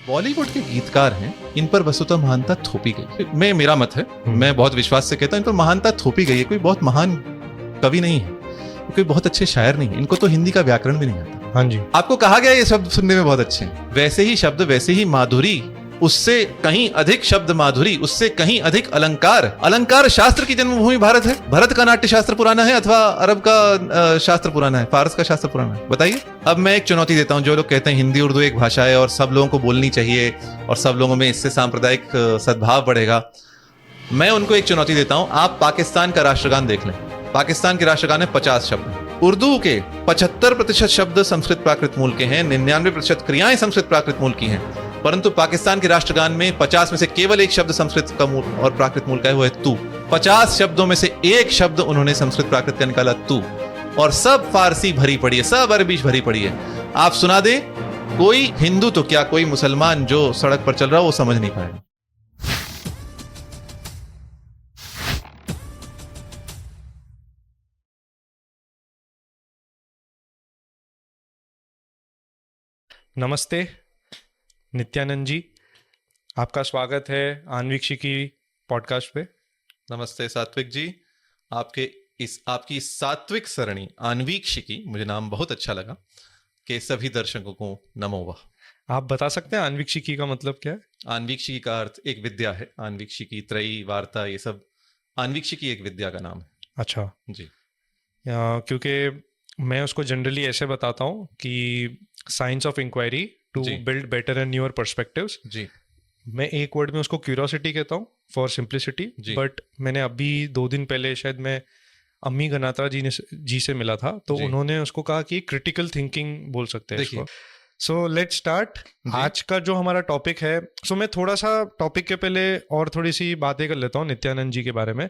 बॉलीवुड के गीतकार हैं, इन पर वस्तुतः महानता थोपी गई है। मेरा मत है, मैं बहुत विश्वास से कहता हूं, इन पर महानता थोपी गई है। कोई बहुत महान कवि नहीं है, कोई बहुत अच्छे शायर नहीं है, इनको तो हिंदी का व्याकरण भी नहीं आता। हाँ जी, आपको कहा गया ये शब्द सुनने में बहुत अच्छे हैं, वैसे ही शब्द, वैसे ही माधुरी, उससे कहीं अधिक शब्द माधुरी, उससे कहीं अधिक अलंकार। अलंकार शास्त्र की जन्मभूमि भारत है। भरत का नाट्य शास्त्र पुराना है अथवा अरब का शास्त्र पुराना है, फारस का शास्त्र पुराना है? बताइए। अब मैं एक चुनौती देता हूं, जो लोग कहते हैं हिंदी उर्दू एक भाषा है और सब लोगों को बोलनी चाहिए और सब लोगों में इससे सांप्रदायिक सद्भाव बढ़ेगा, मैं उनको एक चुनौती देता हूं। आप पाकिस्तान का राष्ट्रगान देख लें। पाकिस्तान के राष्ट्रगान में 50 शब्द, उर्दू के 75% शब्द संस्कृत प्राकृत मूल के हैं, 99% क्रियाएं संस्कृत प्राकृत मूल की हैं, परंतु पाकिस्तान के राष्ट्रगान में 50 में से केवल एक शब्द संस्कृत का मूल और प्राकृत मूल का है, वो है तू। 50 शब्दों में से एक शब्द उन्होंने संस्कृत प्राकृत का निकाला, तू, और सब फारसी भरी पड़ी है, सब अरबी भरी पड़ी है। आप सुना दे, कोई हिंदू तो क्या, कोई मुसलमान जो सड़क पर चल रहा हो वो समझ नहीं पाएगा। नमस्ते नित्यानंद जी, आपका स्वागत है आन्वीक्षिकी पॉडकास्ट पे। नमस्ते सात्विक जी, आपकी इस सात्विक सरणी आन्वीक्षिकी, मुझे नाम बहुत अच्छा लगा, के सभी दर्शकों को नमो वाह। आप बता सकते हैं आन्वीक्षिकी का मतलब क्या है? आन्वीक्षिकी का अर्थ एक विद्या है। आन्वीक्षिकी, त्रयी, वार्ता, ये सब आन्वीक्षिकी एक विद्या का नाम है। अच्छा जी। क्योंकि मैं उसको जनरली ऐसे बताता हूँ कि साइंस ऑफ इंक्वायरी टू जी। Build better and newer perspectives. जी। मैं एक वर्ड में उसको क्यूरियोसिटी कहता हूँ, फॉर सिंप्लिसिटी। जी। बट मैंने अभी 2 दिन पहले शायद मैं अम्मी गनात्रा जी से मिला था, तो जी। उन्होंने उसको कहा कि क्रिटिकल थिंकिंग बोल सकते हैं देखिए। इसको। So let's start. आज का जो हमारा टॉपिक है, मैं थोड़ा सा टॉपिक के पहले और थोड़ी सी बातें कर लेता हूँ नित्यानंद जी के बारे में।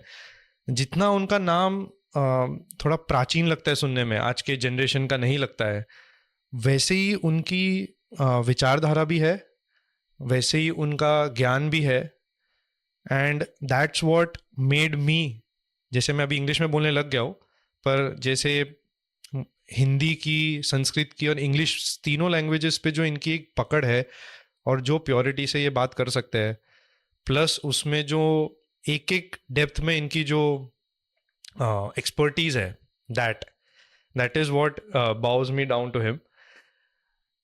जितना उनका नाम थोड़ा प्राचीन लगता है सुनने में, आज के जनरेशन का नहीं लगता है, वैसे ही उनकी विचारधारा भी है, वैसे ही उनका ज्ञान भी है। And that's what made me, जैसे मैं अभी इंग्लिश में बोलने लग गया हूँ, पर जैसे हिंदी की, संस्कृत की और इंग्लिश, तीनों लैंग्वेजेस पे जो इनकी एक पकड़ है और जो प्योरिटी से ये बात कर सकते हैं, प्लस उसमें जो एक एक डेप्थ में इनकी जो एक्सपर्टीज है, that is what bows me down to him.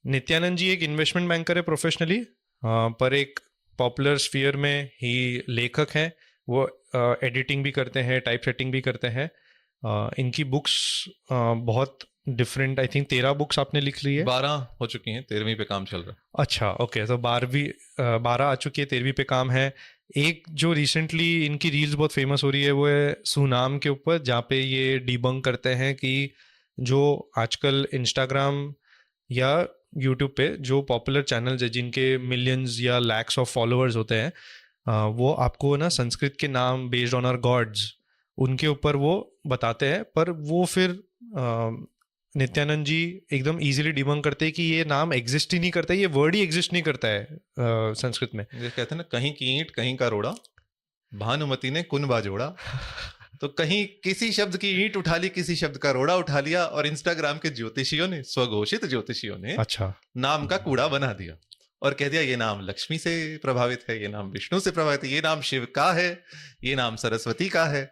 Nityanand ji एक इन्वेस्टमेंट बैंकर है प्रोफेशनली, पर एक पॉपुलर स्फीयर में ही लेखक हैं। वो एडिटिंग भी करते हैं, टाइप सेटिंग भी करते हैं। इनकी बुक्स बहुत डिफरेंट, आई थिंक 13 बुक्स आपने लिख ली है। 12 हो चुकी हैं, 13वीं पे काम चल रहा है। अच्छा, ओके, तो 12 आ चुकी है, 13वीं पे काम है। एक जो रिसेंटली इनकी रील्स बहुत फेमस हो रही है, वो है सुनाम के ऊपर, जहाँ पे ये डिबंक करते हैं कि जो आजकल इंस्टाग्राम या यूट्यूब पे जो पॉपुलर चैनल्स है जिनके मिलियंस या लैक्स ऑफ फॉलोअर्स होते हैं, वो आपको ना संस्कृत के नाम बेस्ड ऑन आवर गॉड्स, उनके ऊपर वो बताते हैं, पर वो फिर नित्यानंद जी एकदम इजीली डिबंक करते हैं कि ये नाम एग्जिस्ट ही नहीं करता, ये वर्ड ही एग्जिस्ट नहीं करता है संस्कृत में। ये कहते हैं ना, कहीं की ईंट कहीं का रोड़ा, भानुमति ने कुनबा जोड़ा। तो कहीं किसी शब्द की ईंट उठा ली, किसी शब्द का रोड़ा उठा लिया, और इंस्टाग्राम के ज्योतिषियों ने, स्वघोषित ज्योतिषियों ने, अच्छा, नाम का कूड़ा बना दिया और कह दिया ये नाम लक्ष्मी से प्रभावित है, ये नाम विष्णु से प्रभावित है, ये नाम शिव का है, ये नाम सरस्वती का है।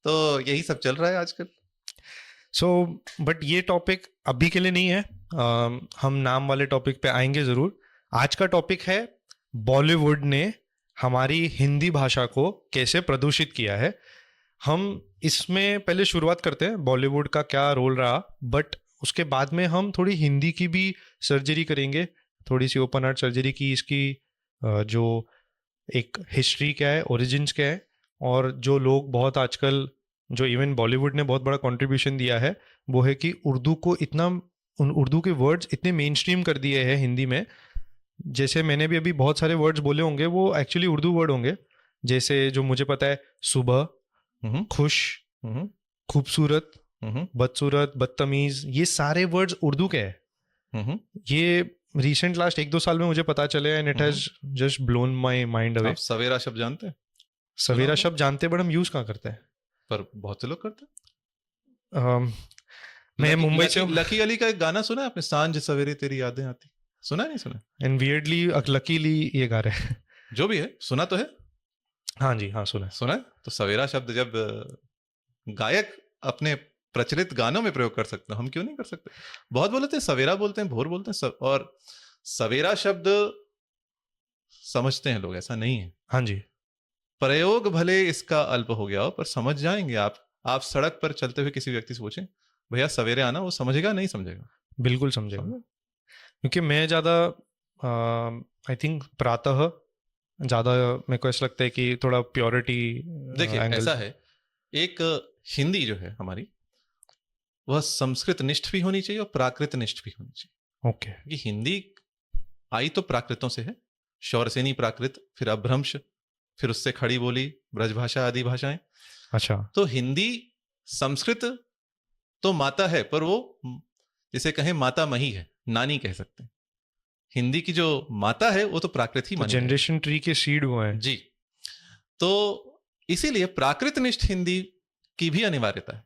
तो यही सब चल रहा है आजकल। बट ये टॉपिक अभी के लिए नहीं है, हम नाम वाले टॉपिक पे आएंगे जरूर। आज का टॉपिक है बॉलीवुड ने हमारी हिंदी भाषा को कैसे प्रदूषित किया है। हम इसमें पहले शुरुआत करते हैं बॉलीवुड का क्या रोल रहा, बट उसके बाद में हम थोड़ी हिंदी की भी सर्जरी करेंगे, थोड़ी सी ओपन हार्ट सर्जरी की, इसकी जो एक हिस्ट्री क्या है, ओरिजिन्स क्या है, और जो लोग बहुत आजकल, जो इवन बॉलीवुड ने बहुत बड़ा कंट्रीब्यूशन दिया है, वो है कि उर्दू को इतना, उर्दू के वर्ड्स इतने मेन स्ट्रीम कर दिए हैं हिंदी में। जैसे मैंने भी अभी बहुत सारे वर्ड्स बोले होंगे, वो एक्चुअली उर्दू वर्ड होंगे। जैसे जो मुझे पता है, सुबह, खुश, खूबसूरत, बदसूरत, बदतमीज, ये सारे वर्ड्स उर्दू के हैं। ये रिसेंट लास्ट 1-2 साल में मुझे पता चले, and it has just blown my mind away. आप सवेरा शब्द जानते हैं? सवेरा शब्द जानते, बट हम यूज कहाँ करते हैं? पर बहुत से लोग करते हैं। मैं मुंबई से, लकी अली का एक गाना सुना है आपने, सांझ सवेरे तेरी यादें आती? सुना नहीं सुना? एंड वियर्डली लकीली ये गा रहे हैं। जो भी है, सुना तो है। हाँ जी, हाँ सुना है। सुना है? तो सवेरा शब्द जब गायक अपने प्रचलित गानों में प्रयोग कर सकते हैं, हम क्यों नहीं कर सकते? बहुत बोलते हैं सवेरा, बोलते हैं भोर, बोलते हैं और सवेरा शब्द समझते हैं लोग, ऐसा नहीं है। हाँ जी, प्रयोग भले इसका अल्प हो गया हो, पर समझ जाएंगे आप सड़क पर चलते हुए किसी व्यक्ति से पूछें भैया सवेरे आना, वो समझेगा नहीं समझेगा? बिल्कुल समझेगा। समझे? क्योंकि मैं ज़्यादा आई थिंक प्रातः ज़्यादा मेरे को ऐसा लगता है कि थोड़ा प्योरिटी। देखिए ऐसा है, एक हिंदी जो है हमारी, वह संस्कृत निष्ठ भी होनी चाहिए और प्राकृत निष्ठ भी होनी चाहिए। ओके। कि हिंदी आई तो प्राकृतों से है, शौरसेनी प्राकृत, फिर अभ्रंश, फिर उससे खड़ी बोली, ब्रजभाषा आदि भाषाएं। अच्छा। तो हिंदी संस्कृत तो माता है, पर वो जिसे कहें माता मही है, नानी कह सकते हैं। हिंदी की जो माता है वो तो प्राकृत ही मानी जाएगी। जनरेशन ट्री के सीड वो हैं। जी। तो इसीलिए प्राकृत निष्ठ हिंदी की भी अनिवार्यता है।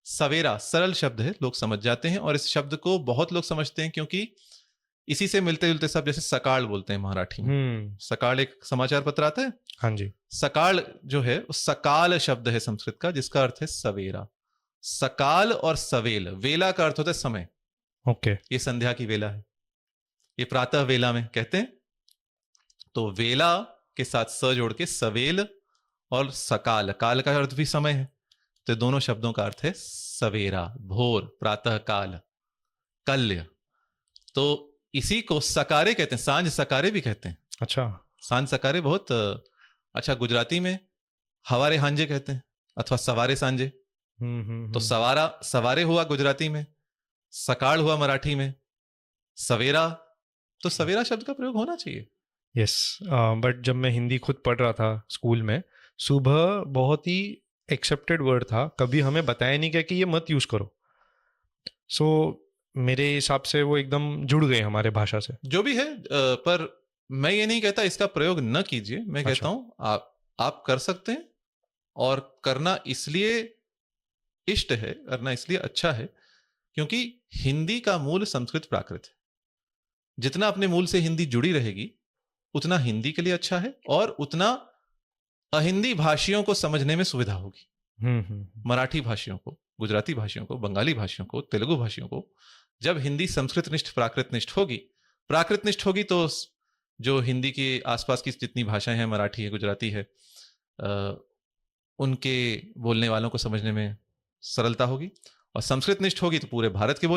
सवेरा सरल शब्द है, लोग समझ जाते हैं, और इस शब्द को बहुत लोग समझते हैं क्योंकि इसी से मिलते जुलते शब्द, जैसे सकाळ बोलते हैं मराठी में। सकाळ एक समाचार पत्र आता है। हाँ जी। सकाळ जो है वो सकाल शब्द है संस्कृत का, जिसका अर्थ है सवेरा। सकाल और सवेल, वेला का अर्थ होता है समय। ओके। ये संध्या की वेला है, ये प्रातः वेला में कहते हैं। तो वेला के साथ स जोड़ के सवेल और सकाल, काल का अर्थ भी समय है, तो दोनों शब्दों का अर्थ है सवेरा, भोर, प्रातः काल, कल्य। तो इसी को सकारे कहते हैं, सांझ सकारे भी कहते हैं। अच्छा। सांझ सकारे बहुत अच्छा, गुजराती में हवारे हांजे कहते हैं, अथवा सवारे सांझे। तो सवारा सवारे हुआ गुजराती में, सकाळ हुआ मराठी में, सवेरा, तो सवेरा शब्द का प्रयोग होना चाहिए। यस। बट जब मैं हिंदी खुद पढ़ रहा था स्कूल में, सुबह बहुत ही एक्सेप्टेड वर्ड था, कभी हमें बताया नहीं गया कि ये मत यूज करो। सो मेरे हिसाब से वो एकदम जुड़ गए हमारे भाषा से। जो भी है, पर मैं ये नहीं कहता इसका प्रयोग न कीजिए, मैं कहता हूं आप कर सकते हैं, और करना इसलिए इष्ट है, करना इसलिए अच्छा है क्योंकि हिंदी का मूल संस्कृत प्राकृत है। जितना अपने मूल से हिंदी जुड़ी रहेगी उतना हिंदी के लिए अच्छा है, और उतना अहिंदी भाषियों को समझने में सुविधा होगी। मराठी भाषियों को, गुजराती भाषियों को, बंगाली भाषियों को, तेलुगु भाषियों को जब हिंदी संस्कृत निष्ठ प्राकृत निष्ठ होगी, प्राकृत निष्ठ होगी, तो जो हिंदी के आसपास की जितनी भाषाएं हैं, मराठी है, गुजराती है, उनके बोलने वालों को समझने में सरलता होगी। और संस्कृत निष्ठ होगी तो पूरे भारत के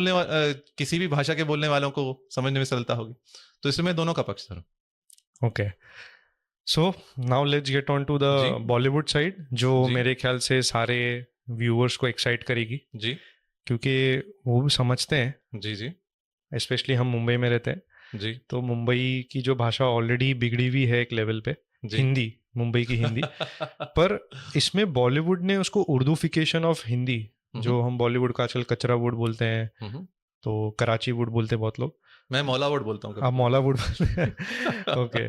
किसी भी भाषा के बोलने वालों को समझने में सरलता होगी। तो इसलिए मैं दोनों का पक्ष धरूं। Okay, so now let's get on to the Bollywood side, जो मेरे ख्याल से सारे व्यूअर्स को एक्साइट करेगी जी, क्योंकि वो भी समझते हैं। जी जी, स्पेशली हम मुंबई में रहते हैं जी, तो मुंबई की जो भाषा ऑलरेडी बिगड़ी हुई है एक लेवल पे, हिंदी, मुंबई की हिंदी पर इसमें बॉलीवुड ने उसको उर्दूफिकेशन ऑफ हिंदी, जो हम बॉलीवुड का आजकल कचरा वुड बोलते हैं, तो कराची वुड बोलते हैं बहुत लोग, मैं मौला वुड बोलता हूँ। आप मौला वुड ओके।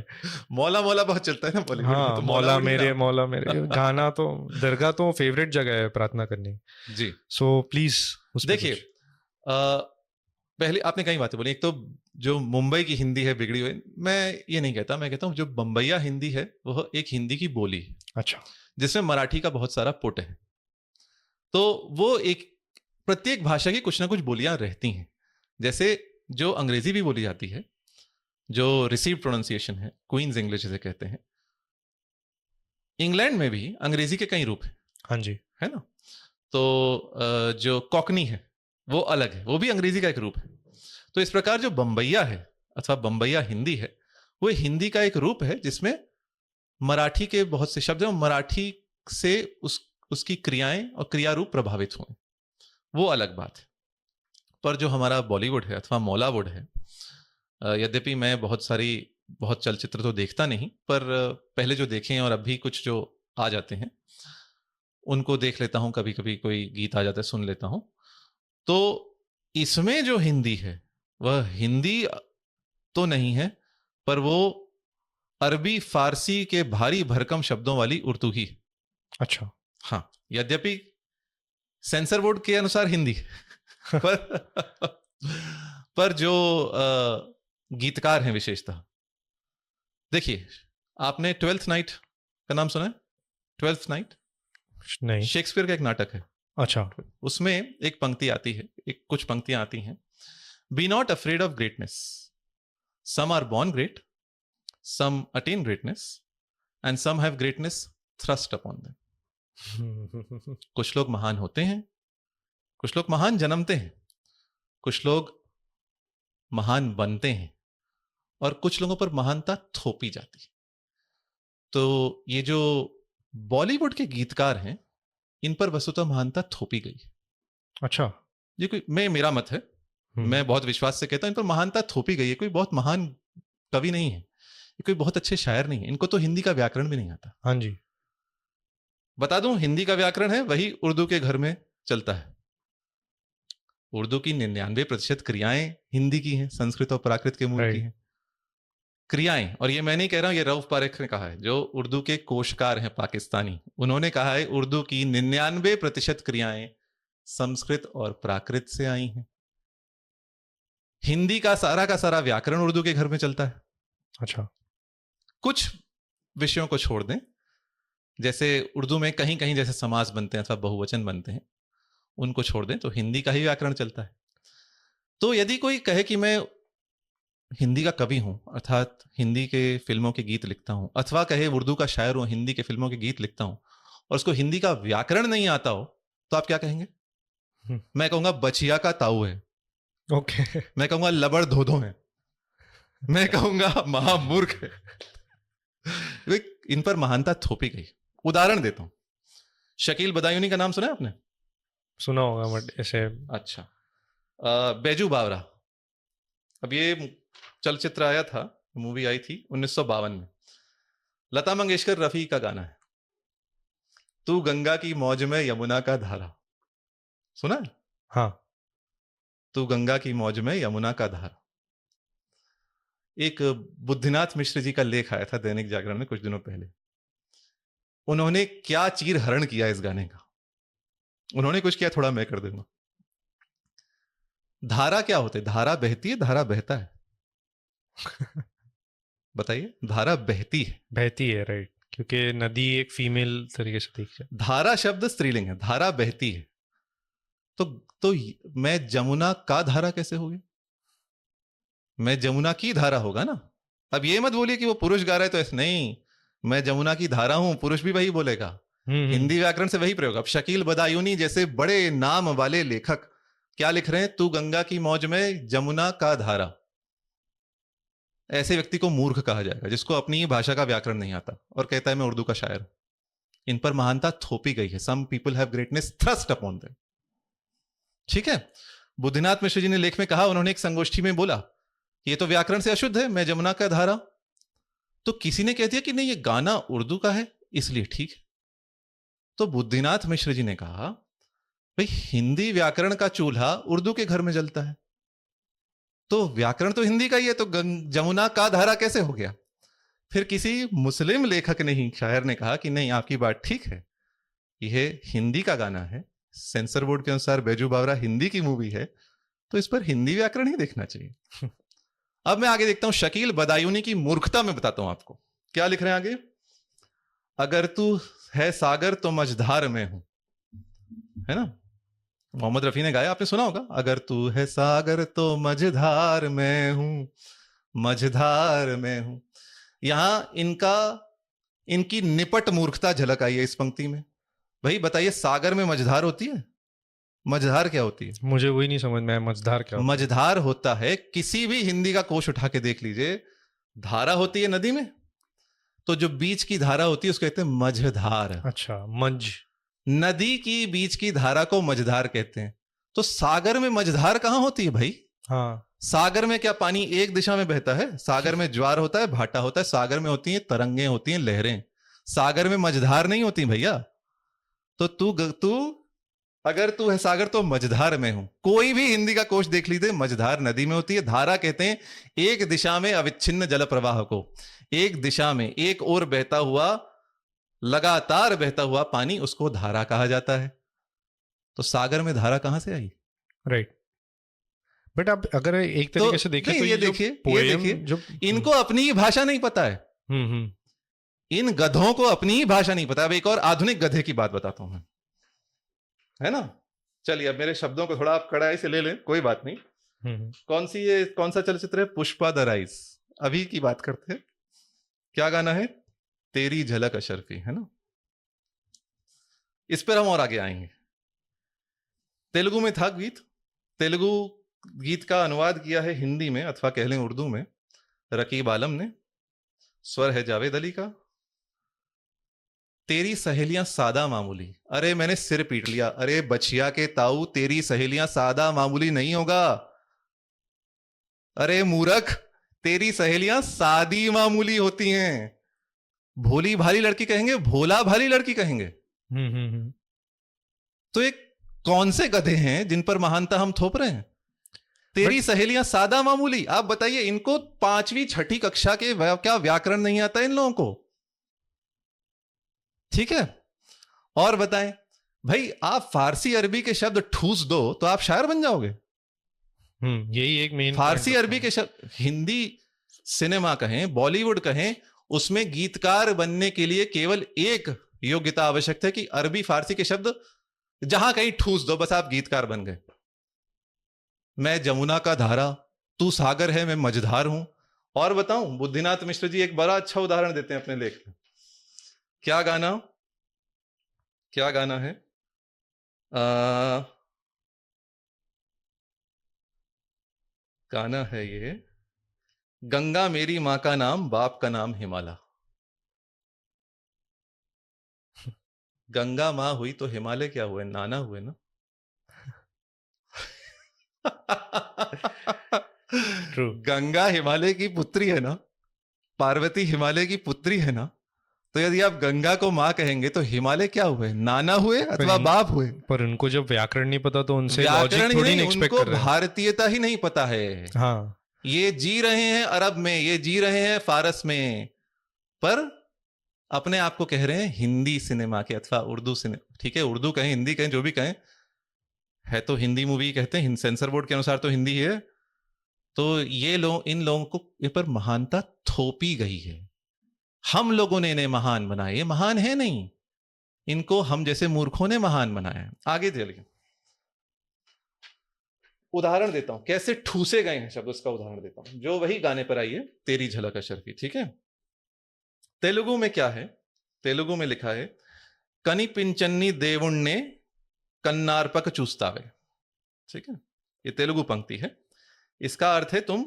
मौला मौला बहुत चलता है ना बॉलीवुड में, हाँ, तो मौला मेरे गाना तो दरगाह तो फेवरेट जगह है प्रार्थना करने जी। सो प्लीज देखिए, पहले आपने कई बातें बोली। एक तो जो मुंबई की हिंदी है बिगड़ी हुई, मैं ये नहीं कहता, मैं कहता हूँ जो बम्बैया हिंदी है वह एक हिंदी की बोली है। अच्छा। जिसमें मराठी का बहुत सारा पुट है। तो वो एक प्रत्येक भाषा की कुछ ना कुछ बोलियां रहती हैं। जैसे जो अंग्रेजी भी बोली जाती है, जो रिसीव्ड प्रोनाउंसिएशन है, क्वींस इंग्लिश जिसे कहते हैं, इंग्लैंड में भी अंग्रेजी के कई रूप हैं। हाँ जी, है ना। तो जो कॉकनी है वो अलग है, वो भी अंग्रेजी का एक रूप है। तो इस प्रकार जो बम्बैया है अथवा बम्बैया हिंदी है, वो हिंदी का एक रूप है जिसमें मराठी के बहुत से शब्द हैं, मराठी से उसकी क्रियाएं और क्रिया रूप प्रभावित हुए, वो अलग बात है। पर जो हमारा बॉलीवुड है अथवा मौलावुड है, यद्यपि मैं बहुत चलचित्र तो देखता नहीं, पर पहले जो देखे हैं और अभी कुछ जो आ जाते हैं उनको देख लेता हूं, कभी कभी कोई गीत आ जाता है सुन लेता हूं। तो इसमें जो हिंदी है वह हिंदी तो नहीं है, पर वो अरबी फारसी के भारी भरकम शब्दों वाली उर्दू ही। अच्छा। हाँ, यद्यपि सेंसर बोर्ड के अनुसार हिंदी पर जो गीतकार हैं विशेषतः। देखिए, आपने ट्वेल्थ नाइट का नाम सुना है? ट्वेल्थ नाइट नहीं। शेक्सपियर का एक नाटक है। अच्छा। उसमें एक पंक्ति आती है, कुछ पंक्तियां आती हैं। Be not afraid of greatness, some are born great, some attain greatness, and some have greatness thrust upon them. कुछ लोग महान होते हैं, कुछ लोग महान जन्मते हैं, कुछ लोग महान बनते हैं, और कुछ लोगों पर महानता थोपी जाती है। तो ये जो बॉलीवुड के गीतकार हैं, इन पर वस्तुतः महानता थोपी गई है। अच्छा। ये कोई मेरा मत है, मैं बहुत विश्वास से कहता हूं, इन पर महानता थोपी गई है। कोई बहुत महान कवि नहीं है, कोई बहुत अच्छे शायर नहीं है, इनको तो हिंदी का व्याकरण भी नहीं आता। हाँ जी। बता दूं, हिंदी का व्याकरण है वही उर्दू के घर में चलता है। उर्दू की 99% क्रियाएं हिंदी की हैं, संस्कृत और प्राकृत के मूल की हैं क्रियाएं। और ये मैं नहीं कह रहा हूं, ये रऊफ पारेख ने कहा है, जो उर्दू के कोशकार हैं पाकिस्तानी, उन्होंने कहा है उर्दू की 99% क्रियाएं संस्कृत और प्राकृत से आई हैं। हिंदी का सारा व्याकरण उर्दू के घर में चलता है। अच्छा। कुछ विषयों को छोड़ दें, जैसे उर्दू में कहीं कहीं जैसे समास बनते हैं अथवा बहुवचन बनते हैं, उनको छोड़ दें तो हिंदी का ही व्याकरण चलता है। तो यदि कोई कहे कि मैं हिंदी का कवि हूं, अर्थात हिंदी के फिल्मों के गीत लिखता हूं, अथवा कहे उर्दू का शायर हूं, हिंदी के फिल्मों के गीत लिखता हूं, और उसको हिंदी का व्याकरण नहीं आता हो, तो आप क्या कहेंगे? मैं कहूंगा बचिया का ताऊ है। ओके। मैं कहूंगा लबड़ धोधो है। मैं कहूंगा महामूर्ख है। इन पर महानता थोपी गई। उदाहरण देता हूं, शकील बदायूनी का नाम सुना है आपने? सुना होगा बट ऐसे। अच्छा। बैजू बावरा, अब ये चलचित्र आया था, मूवी आई थी 1952 में। लता मंगेशकर रफी का गाना है, तू गंगा की मौज में यमुना का धारा। सुना है? हाँ। तू गंगा की मौज में यमुना का धारा। एक बुद्धिनाथ मिश्र जी का लेख आया था दैनिक जागरण में कुछ दिनों पहले। उन्होंने क्या चीर हरण किया इस गाने का। उन्होंने कुछ किया, थोड़ा मैं कर दूंगा। धारा क्या होते? धारा बहती है, धारा बहता है। बताइए, धारा बहती है। बहती है, राइट, क्योंकि नदी एक फीमेल तरीके से देखी है। धारा शब्द स्त्रीलिंग है, धारा बहती है। तो मैं जमुना का धारा कैसे होगी? मैं जमुना की धारा होगा ना। अब ये मत बोलिए कि वो पुरुष गा रहा है तो ऐसे नहीं, मैं जमुना की धारा हूं, पुरुष भी वही बोलेगा। हिंदी व्याकरण से वही प्रयोग। अब शकील बदायूनी जैसे बड़े नाम वाले लेखक क्या लिख रहे हैं? तू गंगा की मौज में जमुना का धारा। ऐसे व्यक्ति को मूर्ख कहा जाएगा जिसको अपनी ही भाषा का व्याकरण नहीं आता और कहता है मैं उर्दू का शायर। इन पर महानता थोपी गई है। Some people have greatness thrust upon them. ठीक है। बुद्धिनाथ मिश्र जी ने लेख में कहा, उन्होंने एक संगोष्ठी में बोला ये तो व्याकरण से अशुद्ध है, मैं जमुना का धारा। तो किसी ने कह दिया कि नहीं, ये गाना उर्दू का है इसलिए ठीक है। तो बुद्धिनाथ मिश्र जी ने कहा भाई हिंदी व्याकरण का चूल्हा उर्दू के घर में जलता है, तो व्याकरण तो हिंदी का ही है, तो जमुना का धारा कैसे हो गया? फिर किसी मुस्लिम लेखक ने ही, शायर ने कहा कि नहीं आपकी बात ठीक है, यह हिंदी का गाना है, सेंसर बोर्ड के अनुसार बैजू बावरा हिंदी की मूवी है, तो इस पर हिंदी व्याकरण ही देखना चाहिए। अब मैं आगे देखता हूं, शकील बदायूनी की मूर्खता में बताता हूं आपको क्या लिख रहे हैं आगे। अगर तू है सागर तो मझधार में हूं, है ना, मोहम्मद रफी ने गाया, आपने सुना होगा। अगर तू है सागर तो मझधार में हूं, मझधार में हूं। यहां इनकी निपट मूर्खता झलक आई है इस पंक्ति में। भाई बताइए, सागर में मझधार होती है? मझधार क्या होती है? मुझे वही नहीं समझ में आया, मझधार क्या होता है? मझधार होता है, किसी भी हिंदी का कोश उठा के देख लीजिए, धारा होती है नदी में, तो जो बीच की धारा होती है उसको कहते हैं मझधार। अच्छा, मंझ। नदी की बीच की धारा को मझधार कहते हैं। तो सागर में मझधार कहां होती है भाई? हाँ। सागर में क्या पानी एक दिशा में बहता है? सागर में ज्वार होता है, भाटा होता है। सागर में होती हैं तरंगे, होती हैं लहरें। सागर में मझधार नहीं होती भैया। तो तू अगर तू है सागर तो मझधार में हूं। कोई भी हिंदी का कोश देख लीजिए, मझधार नदी में होती है। धारा कहते हैं एक दिशा में अविच्छिन्न जल प्रवाह को, एक दिशा में एक ओर बहता हुआ, लगातार बहता हुआ पानी, उसको धारा कहा जाता है। तो सागर में धारा कहां से आई? राइट। बट अब अगर एक तरीके से देखें नहीं, तो ये जो देखिए, poem जो इनको अपनी ही भाषा नहीं पता है। हम्म इन गधों को अपनी ही भाषा नहीं पता। अब एक और आधुनिक गधे की बात बताता हूं मैं, है ना। चलिए, अब मेरे शब्दों को थोड़ा आप कड़ाई से ले लें, कोई बात नहीं। कौन सा चलचित्र है? Pushpa the rise. अभी की बात करते हैं। क्या गाना है? तेरी झलक अशरफी, है ना। इस पर हम और आगे आएंगे। तेलुगु में था गीत। तेलुगु गीत का अनुवाद किया है हिंदी में, अथवा कह लें उर्दू में, रकीब आलम ने। स्वर है जावेद अली का। तेरी सहेलियां सादा मामूली। अरे मैंने सिर पीट लिया। अरे बचिया के ताऊ, तेरी सहेलियां सादा मामूली नहीं होगा। अरे मूर्ख, तेरी सहेलियां सादी मामूली होती हैं। भोली भाली लड़की कहेंगे, भोला भाली लड़की कहेंगे। तो ये कौन से गधे हैं जिन पर महानता हम थोप रहे हैं? तेरी सहेलियां सादा मामूली। आप बताइए, इनको 5वीं 6ठी कक्षा के क्या व्याकरण नहीं आता इन लोगों को? ठीक है। और बताएं भाई, आप फारसी अरबी के शब्द ठूस दो तो आप शायर बन जाओगे। यही एक मेन फारसी अरबी के शब्द, हिंदी सिनेमा कहें, बॉलीवुड कहें, उसमें गीतकार बनने के लिए केवल एक योग्यता आवश्यक है कि अरबी फारसी के शब्द जहां कहीं ठूस दो, बस आप गीतकार बन गए। मैं जमुना का धारा, तू सागर है, मैं मझधार हूं। और बताऊं, बुद्धिनाथ मिश्र जी एक बड़ा अच्छा उदाहरण देते हैं अपने लेख में। क्या गाना है? गाना है ये, गंगा मेरी मां का नाम, बाप का नाम हिमालय। गंगा मां हुई तो हिमालय क्या हुए? नाना हुए ना। ट्रू। गंगा हिमालय की पुत्री है ना, पार्वती हिमालय की पुत्री है ना। तो यदि आप गंगा को मां कहेंगे तो हिमालय क्या हुए? नाना हुए अथवा बाप हुए। पर उनको जब व्याकरण नहीं पता तो उनसे व्याकरण लॉजिक थोड़ी नहीं एक्सपेक्ट उनको कर रहे हैं। भारतीयता ही नहीं पता है। हाँ, ये जी रहे हैं अरब में, ये जी रहे हैं फारस में, पर अपने आप को कह रहे हैं हिंदी सिनेमा के अथवा उर्दू सिनेमा। ठीक है, उर्दू कहें, हिंदी कहें, जो भी कहें, है तो हिंदी मूवी कहते हैं। सेंसर बोर्ड के अनुसार तो हिंदी है। तो ये लोग, इन लोगों को ये पर महानता थोपी गई है। हम लोगों ने इन्हें महान बनाया। ये महान है नहीं, इनको हम जैसे मूर्खों ने महान बनाया। आगे चलिए, उदाहरण देता हूं कैसे ठूसे गए हैं शब्द, उसका उदाहरण देता हूं, जो वही गाने पर आई है, तेरी झलक अशरफी। ठीक है। तेलुगु में क्या है? तेलुगु में लिखा है, कनी पिंचन्नी దేవుణ్ణే कन्नार्पक चूस्तावे। ठीक है, ये तेलुगु पंक्ति है। इसका अर्थ है, तुम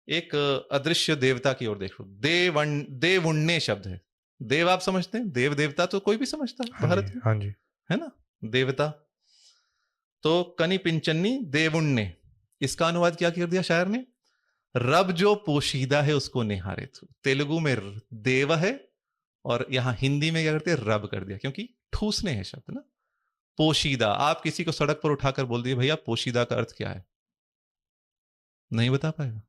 एक अदृश्य देवता की ओर देखो। देवुण्णे शब्द है। देव आप समझते हैं, देव देवता तो कोई भी समझता है भारत में। हाँ जी, है ना, देवता। तो कनी पिंचन्नी देवुण्णे, इसका अनुवाद क्या कर दिया शायर ने? रब जो पोशीदा है उसको निहारे। तेलुगु में देव है और यहां हिंदी में क्या करते हैं? रब कर दिया, क्योंकि ठूसने है शब्द ना। पोशीदा, आप किसी को सड़क पर उठाकर बोल दिए, भैया पोशीदा का अर्थ क्या है? नहीं बता पाएगा,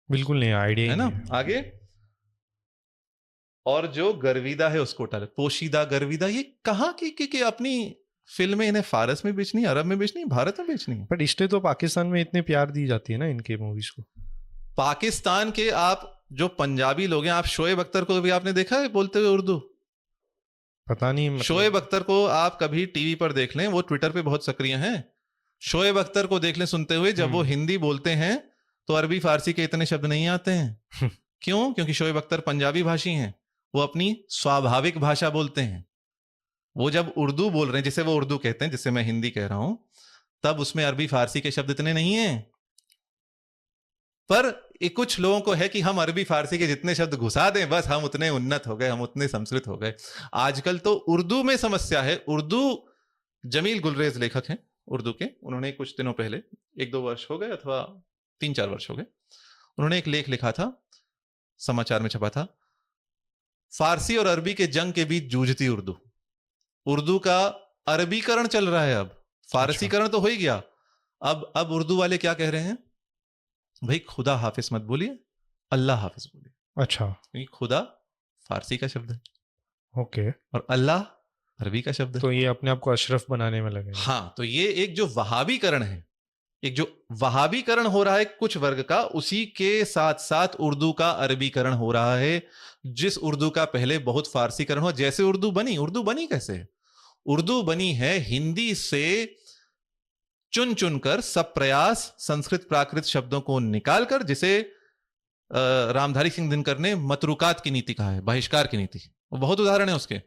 बिल्कुल नहीं, आइडिया है ना। आगे, और जो गर्विदा है उसको उठा ले। पोशीदा, गर्विदा, ये कहां की अपनी फिल्में इन्हें फारस में बेचनी, अरब में बेचनी, भारत में बेचनी है। बट इसलिए तो पाकिस्तान में इतने प्यार दी जाती है ना इनके मूवीज को। पाकिस्तान के आप जो पंजाबी लोग हैं, आप शोएब अख्तर को भी आपने देखा है बोलते हुए उर्दू? पता नहीं, मतलब शोएब अख्तर को आप कभी टीवी पर देख लें, वो ट्विटर पे बहुत सक्रिय हैं। शोएब अख्तर को देख लें सुनते हुए, जब वो हिंदी बोलते हैं तो अरबी फारसी के इतने शब्द नहीं आते हैं। क्यों? क्योंकि शोएब अख्तर पंजाबी भाषी हैं, वो अपनी स्वाभाविक भाषा बोलते हैं। वो जब उर्दू बोल रहे हैं, जिसे वो उर्दू कहते हैं, जिसे मैं हिंदी कह रहा हूं, तब उसमें अरबी फारसी के शब्द इतने नहीं हैं। पर कुछ लोगों को है कि हम अरबी फारसी के जितने शब्द घुसा दें, बस हम उतने उन्नत हो गए, हम उतने संस्कृत हो गए। आजकल तो उर्दू में समस्या है। उर्दू, जमील गुलरेज लेखक हैं उर्दू के, उन्होंने कुछ दिनों पहले, 1-2 वर्ष हो गए अथवा 3-4 वर्ष हो गए, उन्होंने एक लेख लिखा था, समाचार में छपा था, फारसी और अरबी के जंग के बीच जूझती उर्दू। उर्दू का अरबीकरण चल रहा है, अब फारसीकरण तो हो ही गया। अब उर्दू वाले क्या कह रहे हैं? भाई खुदा हाफिज मत बोलिए, अल्लाह हाफिज बोलिए। अच्छा, क्योंकि खुदा फारसी का शब्द है, ओके, और अल्लाह अरबी का शब्द है। तो ये अपने आप को अशरफ बनाने में लगे। हाँ, तो ये एक जो वहाबीकरण है, एक जो वहाबीकरण हो रहा है कुछ वर्ग का, उसी के साथ साथ उर्दू का अरबीकरण हो रहा है। जिस उर्दू का पहले बहुत फारसीकरण हुआ, जैसे उर्दू बनी कैसे है? उर्दू बनी है हिंदी से चुन चुनकर सब प्रयास संस्कृत प्राकृत शब्दों को निकालकर, जिसे रामधारी सिंह दिनकर ने मतरुकात की नीति कहा है, बहिष्कार की नीति। बहुत उदाहरण है उसके,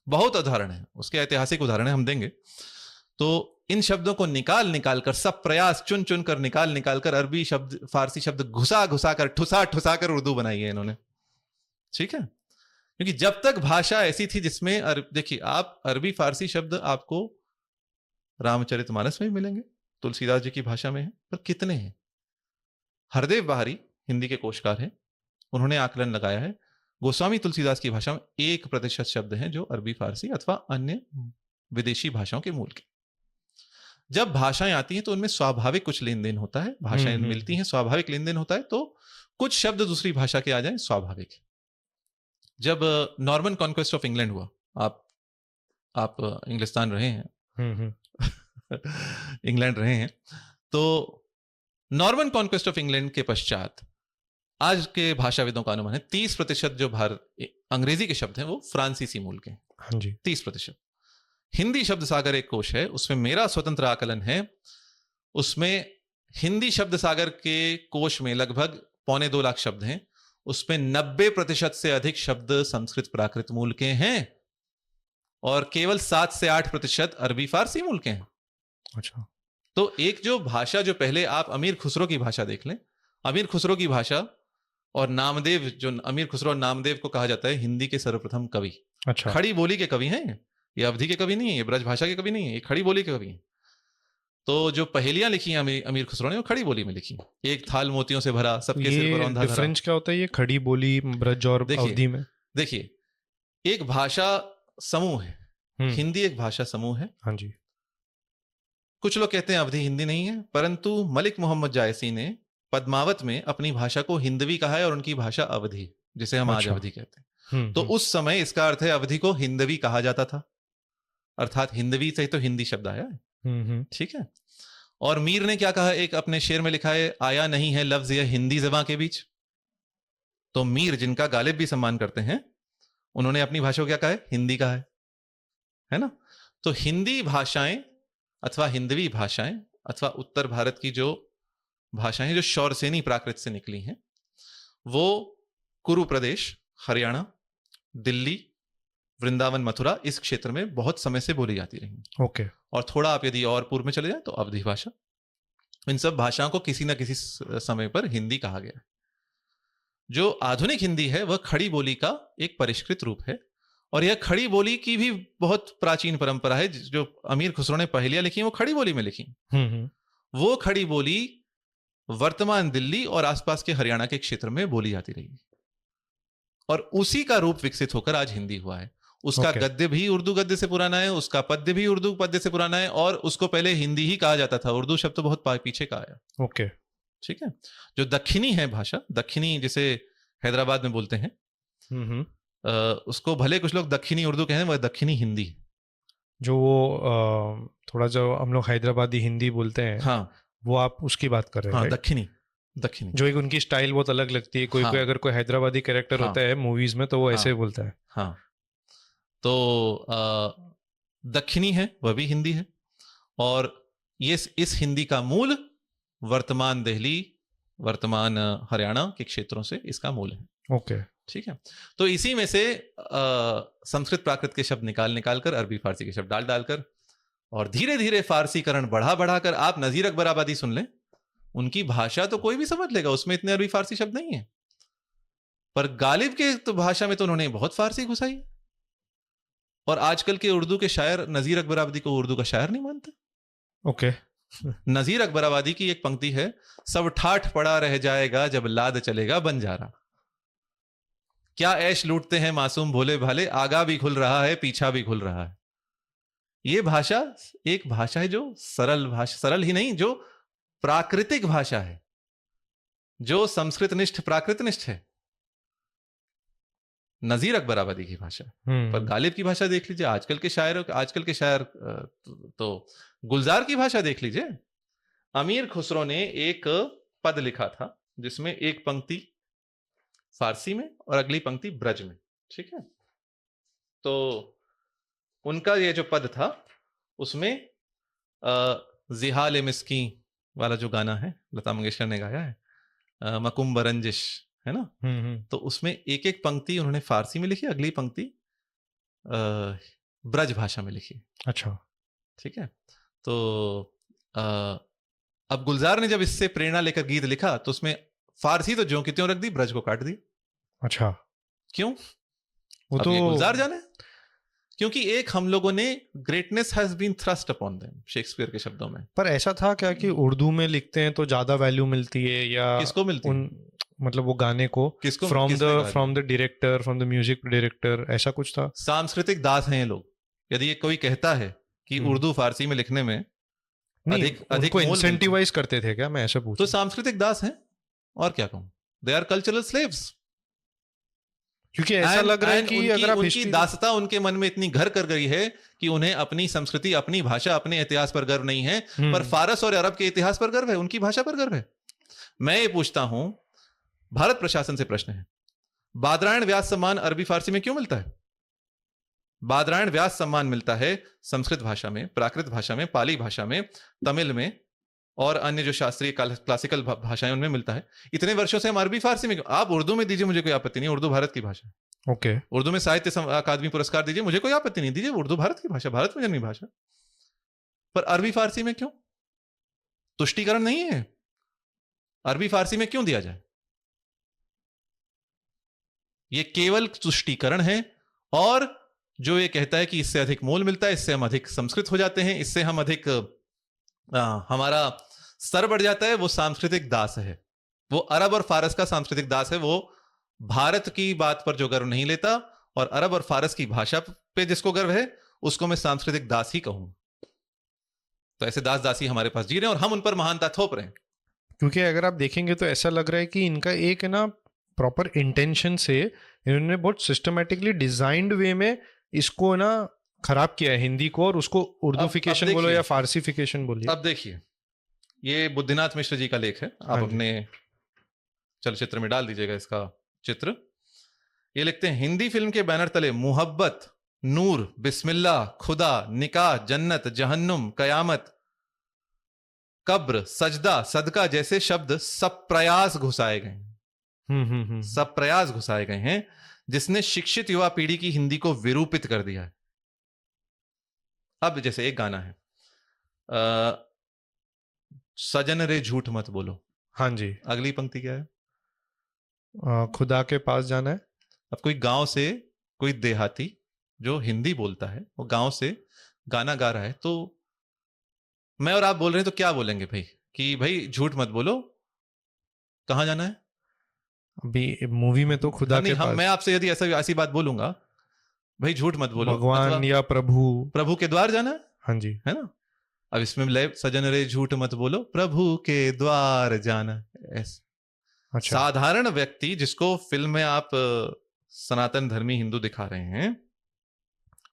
बहुत उदाहरण है उसके, ऐतिहासिक उदाहरण है, हम देंगे। तो इन शब्दों को निकाल कर सब प्रयास चुन चुन कर निकाल कर अरबी शब्द फारसी शब्द घुसा कर ठुसा कर उर्दू बनाई है इन्होंने। ठीक है, क्योंकि जब तक भाषा ऐसी थी जिसमें देखिए, आप अरबी फारसी शब्द आपको रामचरितमानस में भी मिलेंगे, तुलसीदास जी की भाषा में है, पर कितने हैं? हरदेव बाहरी हिंदी के कोशकार हैं, उन्होंने आकलन लगाया है गोस्वामी तुलसीदास की भाषा में 1% शब्द हैं जो अरबी फारसी अथवा अन्य विदेशी भाषाओं के मूल के। जब भाषाएं आती हैं तो उनमें स्वाभाविक कुछ लेन देन होता है, भाषाएं मिलती हैं, स्वाभाविक लेन देन होता है, तो कुछ शब्द दूसरी भाषा के आ जाएं, स्वाभाविक। जब नॉर्मन कॉन्क्वेस्ट ऑफ इंग्लैंड हुआ, आप इंग्लिस्तान रहे हैं, इंग्लैंड रहे हैं, तो नॉर्मन कॉन्क्वेस्ट ऑफ इंग्लैंड के पश्चात आज के भाषाविदों का अनुमान है 30% जो अंग्रेजी के शब्द हैं वो फ्रांसीसी मूल के हैं। हाँ जी, 30%। हिंदी शब्द सागर एक कोश है, उसमें मेरा स्वतंत्र आकलन है, उसमें हिंदी शब्द सागर के कोश में लगभग 2.25 लाख शब्द हैं, उसमें 90% से अधिक शब्द संस्कृत प्राकृत मूल के हैं और केवल 7 से 8% अरबी फारसी मूल के हैं। अच्छा, तो एक जो भाषा, जो पहले आप अमीर खुसरो की भाषा देख लें, अमीर खुसरो की भाषा और नामदेव, जो अमीर खुसरो और नामदेव को कहा जाता है हिंदी के सर्वप्रथम कवि, अच्छा, खड़ी बोली के कवि हैं ये अवधि के कवि नहीं है, ये ब्रज भाषा के कवि नहीं है, ये खड़ी बोली के कवि हैं। तो जो पहेलियां लिखी हैं अमीर खुसरो ने, वो खड़ी बोली में लिखी। एक थाल मोतियों से भरा, सबके सिर पर औंधा धरा। डिफरेंस क्या होता है ये खड़ी बोली ब्रज और अवधि में? देखिए, एक भाषा समूह है, हिंदी एक भाषा समूह है। हाँ जी। कुछ लोग कहते हैं अवधि हिंदी नहीं है, परंतु मलिक मोहम्मद जायसी ने पद्मावत में अपनी भाषा को हिंदवी कहा है और उनकी भाषा अवधि, जिसे हम आज अवधि कहते हैं। तो उस समय इसका अर्थ है अवधि को हिंदवी कहा जाता था, अर्थात हिंदवी से तो हिंदी शब्द आया है। ठीक है। और मीर ने क्या कहा, एक अपने शेर में लिखा है, आया नहीं है लफ्ज यह हिंदी ज़बां के बीच। तो मीर, जिनका गालिब भी सम्मान करते हैं, उन्होंने अपनी भाषा को क्या कहा है, हिंदी कहा है ना। तो हिंदी भाषाएं अथवा हिंदवी भाषाएं अथवा उत्तर भारत की जो भाषाएं जो शौरसेनी प्राकृत से निकली हैं, वो कुरु प्रदेश, हरियाणा, दिल्ली, वृंदावन, मथुरा, इस क्षेत्र में बहुत समय से बोली जाती रही। ओके। और थोड़ा आप यदि और पूर्व में चले जाएं तो अवधी भाषा। इन सब भाषाओं को किसी ना किसी समय पर हिंदी कहा गया। जो आधुनिक हिंदी है वह खड़ी बोली का एक परिष्कृत रूप है, और यह खड़ी बोली की भी बहुत प्राचीन परंपरा है। जो अमीर खुसरो ने पहेलियां लिखी वो खड़ी बोली में लिखी। वो खड़ी बोली वर्तमान दिल्ली और आसपास के हरियाणा के क्षेत्र में बोली जाती रही, और उसी का रूप विकसित होकर आज हिंदी हुआ है। उसका गद्य भी उर्दू गद्य से पुराना है, उसका पद्य भी उर्दू पद्य से पुराना है, और उसको पहले हिंदी ही कहा जाता था, उर्दू शब्द तो बहुत पीछे का आया। ओके, ठीक है। जो दक्षिणी है भाषा, दक्षिणी जिसे हैदराबाद में बोलते हैं, उसको भले कुछ लोग दक्षिणी उर्दू कहें, वह दक्षिणी हिंदी। जो वो थोड़ा जो हम लोग हैदराबादी हिंदी बोलते हैं, हाँ, वो आप उसकी बात कर रहे हैं? हाँ, दक्षिणी जो एक उनकी स्टाइल बहुत अलग लगती है। कोई कोई अगर कोई हैदराबादी कैरेक्टर होता है मूवीज में तो वो ऐसे बोलता है। हाँ, तो दक्षिणी है वह भी हिंदी है, और ये इस हिंदी का मूल वर्तमान दिल्ली, वर्तमान हरियाणा के क्षेत्रों से इसका मूल है। ओके, ठीक है। तो इसी में से संस्कृत प्राकृत के शब्द निकाल कर अरबी फारसी के शब्द डालकर, और धीरे धीरे फारसीकरण बढ़ा कर आप नजीर अकबर आबादी सुन लें, उनकी भाषा तो कोई भी समझ लेगा, उसमें इतने अरबी फारसी शब्द नहीं है, पर गालिब के तो भाषा में तो उन्होंने बहुत फारसी घुसाई। और आजकल के उर्दू के शायर नजीर अकबर आबादी को उर्दू का शायर नहीं मानते। ओके। नजीर अकबर आबादी की एक पंक्ति है, सब ठाठ पड़ा रह जाएगा जब लाद चलेगा बंजारा। क्या ऐश लूटते हैं मासूम भोले भाले, आगा भी खुल रहा है पीछा भी खुल रहा है। ये भाषा एक भाषा है जो सरल भाषा, सरल ही नहीं, जो प्राकृतिक भाषा है, जो संस्कृत निष्ठ प्राकृत निष्ठ है। नजीर अकबराबादी की भाषा, पर गालिब की भाषा देख लीजिए, आजकल के शायर तो गुलजार की भाषा देख लीजिए। अमीर खुसरो ने एक पद लिखा था जिसमें एक पंक्ति फारसी में और अगली पंक्ति ब्रज में, ठीक है। तो उनका ये जो पद था उसमें जिहाल मिस्की वाला जो गाना है लता मंगेशकर ने गाया है, मकुम बरंजिश, है ना। तो उसमें एक एक पंक्ति उन्होंने फारसी में लिखी, अगली पंक्ति ब्रज भाषा में लिखी। अच्छा, ठीक है। तो अब गुलजार ने जब इससे प्रेरणा लेकर गीत लिखा तो उसमें फारसी तो ज्यों की त्यों रख दी, ब्रज को काट दी। अच्छा, क्यों? वो तो गुलजार जाने, क्योंकि एक हम लोगों ने greatness has been thrust upon them, Shakespeare के शब्दों में। पर ऐसा था क्या कि उर्दू में लिखते हैं तो ज्यादा वैल्यू मिलती है, या किसको मिलती है? मतलब वो गाने को किसको? From the director, from the music director, ऐसा कुछ था? सांस्कृतिक दास हैं ये लोग। यदि ये कोई कहता है कि उर्दू फारसी में लिखने में अधिक इंसेंटिवाइज करते थे क्या, मैं ऐसा पूछूं? तो सांस्कृतिक दास हैं, और क्या कहूं, दे आर कल्चरल स्लेव्स। क्योंकि ऐसा लग रहा है कि अगर आप उनकी दासता उनके मन में इतनी घर कर गई है कि उन्हें अपनी संस्कृति, अपनी भाषा, अपने इतिहास पर गर्व नहीं है, पर फारस और अरब के इतिहास पर गर्व है, उनकी भाषा पर गर्व है। मैं ये पूछता हूं, भारत प्रशासन से प्रश्न है, बादरायण व्यास सम्मान अरबी फारसी में क्यों मिलता है? बादरायण व्यास सम्मान मिलता है संस्कृत भाषा में, प्राकृत भाषा में, पाली भाषा में, तमिल में और अन्य जो शास्त्रीय क्लासिकल भाषाएं उनमें मिलता है। इतने वर्षों से हम अरबी फारसी में, आप उर्दू में दीजिए, मुझे कोई आपत्ति नहीं, उर्दू भारत की भाषा। ओके, उर्दू में साहित्य अकादमी पुरस्कार दीजिए, मुझे कोई आपत्ति नहीं, दीजिए, उर्दू भारत की भाषा, भारत में जन्मी भाषा। पर अरबी फारसी में क्यों? तुष्टीकरण नहीं है, अरबी फारसी में क्यों दिया जाए? ये केवल तुष्टीकरण है, और जो ये कहता है कि इससे अधिक मोल मिलता है, इससे हम अधिक संस्कृत हो जाते हैं, इससे हम अधिक हमारा स्तर बढ़ जाता है, वो सांस्कृतिक दास है। वो अरब और फारस का सांस्कृतिक दास है। वो भारत की बात पर जो गर्व नहीं लेता और अरब और फारस की भाषा पे जिसको गर्व है, उसको मैं सांस्कृतिक दास ही कहूं। तो ऐसे दास दासी हमारे पास जी रहे हैं और हम उन पर महानता थोप रहे हैं। क्योंकि अगर आप देखेंगे तो ऐसा लग रहा है कि इनका एक है ना प्रॉपर इंटेंशन से इन्होंने बहुत सिस्टमेटिकली डिजाइंड वे में इसको ना खराब किया है हिंदी को, और उसको उर्दूफिकेशन बोलो या फारसीफिकेशन बोलिए। अब देखिए, ये बुद्धिनाथ मिश्र जी का लेख है, आप अपने चलचित्र में डाल दीजिएगा इसका चित्र। ये लिखते हैं, हिंदी फिल्म के बैनर तले मुहब्बत, नूर, बिस्मिल्लाह, खुदा, निकाह, जन्नत, जहन्नुम, कयामत, कब्र, सजदा, सदका जैसे शब्द सब प्रयास घुसाए गए हैं। सब प्रयास घुसाए गए हैं, जिसने शिक्षित युवा पीढ़ी की हिंदी को विरूपित कर दिया है। अब जैसे एक गाना है, सजन रे झूठ मत बोलो, हाँ जी, अगली पंक्ति क्या है? खुदा के पास जाना है। अब कोई गांव से कोई देहाती जो हिंदी बोलता है, वो गांव से गाना गा रहा है, तो मैं और आप बोल रहे हैं तो क्या बोलेंगे भाई? कि भाई झूठ मत बोलो, कहां जाना है? अभी मूवी में तो खुदा के पास। मैं आपसे यदि ऐसी बात बोलूंगा, भाई झूठ मत बोलो, भगवान या प्रभु के द्वार जाना है, हाँ जी, है ना। अब इसमें लय, सजन रे झूठ मत बोलो, प्रभु के द्वार जाना। अच्छा। साधारण व्यक्ति जिसको फिल्म में आप सनातन धर्मी हिंदू दिखा रहे हैं,